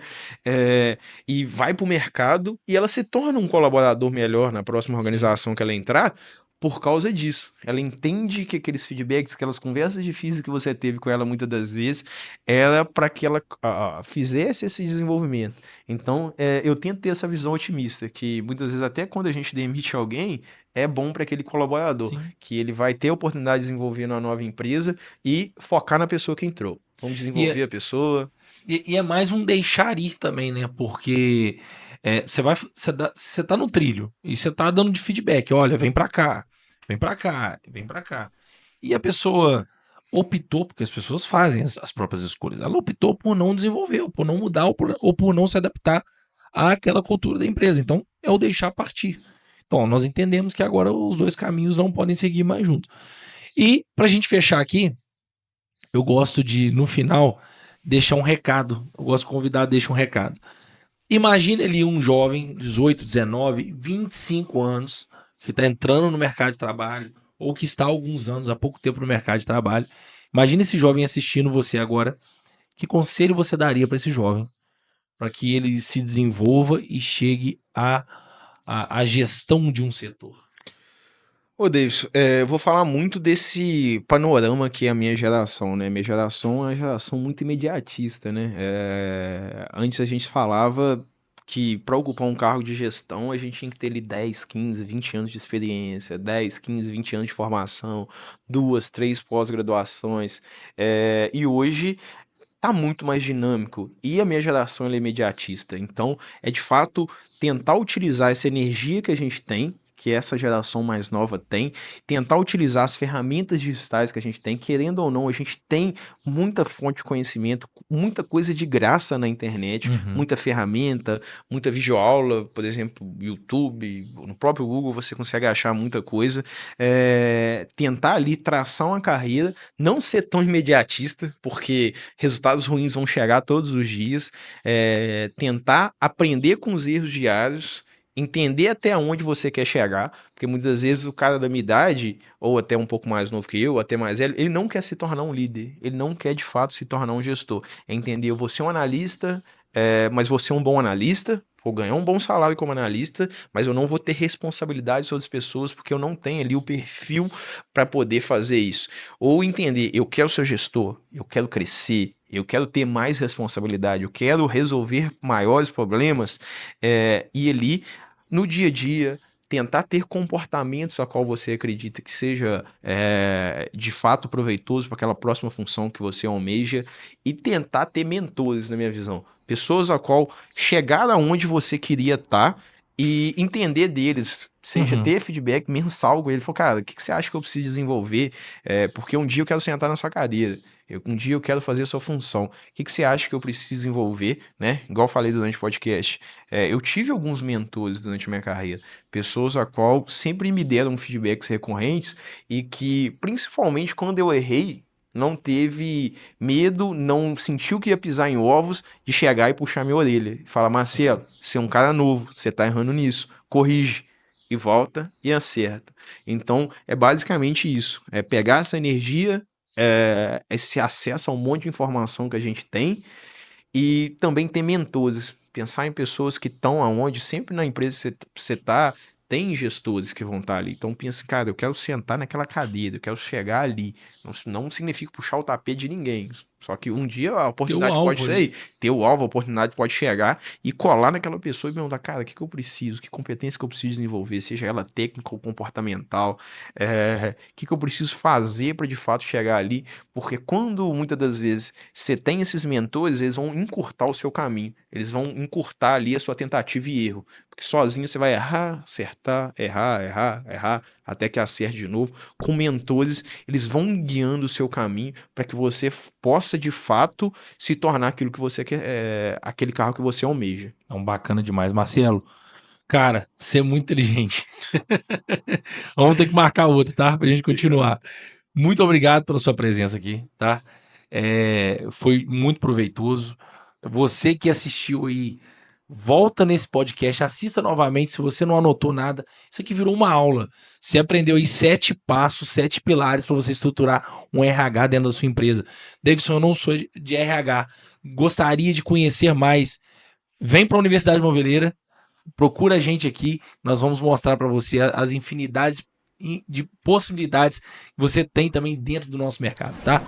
E vai para o mercado e ela se torna um colaborador melhor na próxima Sim. organização que ela entrar, por causa disso. Ela entende que aqueles feedbacks, aquelas conversas difíceis que você teve com ela muitas das vezes, era para que ela fizesse esse desenvolvimento. Então, eu tento ter essa visão otimista, que muitas vezes, até quando a gente demite alguém, é bom para aquele colaborador, Sim. que ele vai ter a oportunidade de desenvolver numa nova empresa e focar na pessoa que entrou. Vamos E é, desenvolver a pessoa. e é mais um deixar ir também, né? Porque você tá no trilho e você tá dando de feedback. Olha, vem pra cá, vem pra cá, vem pra cá. E a pessoa optou, porque as pessoas fazem as próprias escolhas. Ela optou por não desenvolver, ou por não mudar, ou por não se adaptar àquela cultura da empresa. Então, é o deixar partir. Então, nós entendemos que agora os dois caminhos não podem seguir mais juntos. E, para a gente fechar aqui, eu gosto de, no final, deixar um recado. Eu gosto de convidar, deixa um recado. Imagine ali um jovem, 18, 19, 25 anos, que está entrando no mercado de trabalho, ou que está há alguns anos, há pouco tempo no mercado de trabalho. Imagine esse jovem assistindo você agora. Que conselho você daria para esse jovem? Para que ele se desenvolva e chegue à gestão de um setor? Ô, Davidson, eu vou falar muito desse panorama que é a minha geração, né? Minha geração é uma geração muito imediatista, né? Antes a gente falava que para ocupar um cargo de gestão a gente tinha que ter ali 10, 15, 20 anos de experiência, 10, 15, 20 anos de formação, 2, 3 pós-graduações. E hoje tá muito mais dinâmico e a minha geração ela é imediatista. Então, é de fato tentar utilizar essa energia que a gente tem, que essa geração mais nova tem, tentar utilizar as ferramentas digitais que a gente tem, querendo ou não, a gente tem muita fonte de conhecimento, muita coisa de graça na internet, muita ferramenta, muita videoaula, por exemplo, YouTube, no próprio Google você consegue achar muita coisa. Tentar ali traçar uma carreira, não ser tão imediatista, porque resultados ruins vão chegar todos os dias, tentar aprender com os erros diários, entender até onde você quer chegar, porque muitas vezes o cara da minha idade, ou até um pouco mais novo que eu, até mais velho, ele não quer se tornar um líder, ele não quer de fato se tornar um gestor. É entender, eu vou ser um analista, mas vou ser um bom analista, vou ganhar um bom salário como analista, mas eu não vou ter responsabilidade sobre as pessoas, porque eu não tenho ali o perfil para poder fazer isso. Ou entender, eu quero ser gestor, eu quero crescer, eu quero ter mais responsabilidade, eu quero resolver maiores problemas, e ali, no dia a dia, tentar ter comportamentos a qual você acredita que seja de fato proveitoso para aquela próxima função que você almeja e tentar ter mentores, na minha visão. Pessoas a qual chegar aonde você queria estar e entender deles, seja ter feedback mensal com ele. Falou, cara, o que você acha que eu preciso desenvolver? Porque um dia eu quero sentar na sua cadeira, um dia eu quero fazer a sua função. O que você acha que eu preciso desenvolver, né? Igual eu falei durante o podcast. Eu tive alguns mentores durante a minha carreira, pessoas a qual sempre me deram feedbacks recorrentes e que, principalmente quando eu errei, não teve medo, não sentiu que ia pisar em ovos de chegar e puxar minha orelha. E falar, Marcelo, você é um cara novo, você tá errando nisso, corrige. E volta e acerta. Então, é basicamente isso. É pegar essa energia, esse acesso a um monte de informação que a gente tem e também ter mentores. Pensar em pessoas que estão aonde, sempre na empresa que você está, tem gestores que vão estar ali. Então pensa, cara, eu quero sentar naquela cadeira, eu quero chegar ali. Não significa puxar o tapete de ninguém. Só que um dia a oportunidade pode ser aí, ter o alvo, a oportunidade pode chegar e colar naquela pessoa e perguntar, cara, o que eu preciso? Que competência que eu preciso desenvolver? Seja ela técnica ou comportamental, o que eu preciso fazer para de fato chegar ali? Porque quando muitas das vezes você tem esses mentores, eles vão encurtar o seu caminho, eles vão encurtar ali a sua tentativa e erro. Porque sozinho você vai errar, acertar, errar, até que acerte de novo. Com mentores, eles vão guiando o seu caminho para que você possa, de fato, se tornar aquilo que você quer, aquele carro que você almeja. Então, bacana demais. Marcelo, cara, você é muito inteligente. Vamos ter que marcar outro, tá? Pra gente continuar. Muito obrigado pela sua presença aqui, tá? Foi muito proveitoso. Você que assistiu aí, volta nesse podcast, assista novamente se você não anotou nada. Isso aqui virou uma aula. Você aprendeu aí 7 passos, 7 pilares para você estruturar um RH dentro da sua empresa. Davidson, eu não sou de RH, gostaria de conhecer mais. Vem para a Universidade Moveleira, procura a gente aqui, nós vamos mostrar para você as infinidades de possibilidades que você tem também dentro do nosso mercado, tá?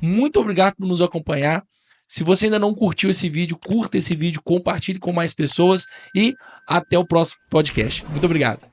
Muito obrigado por nos acompanhar. Se você ainda não curtiu esse vídeo, curta esse vídeo, compartilhe com mais pessoas e até o próximo podcast. Muito obrigado.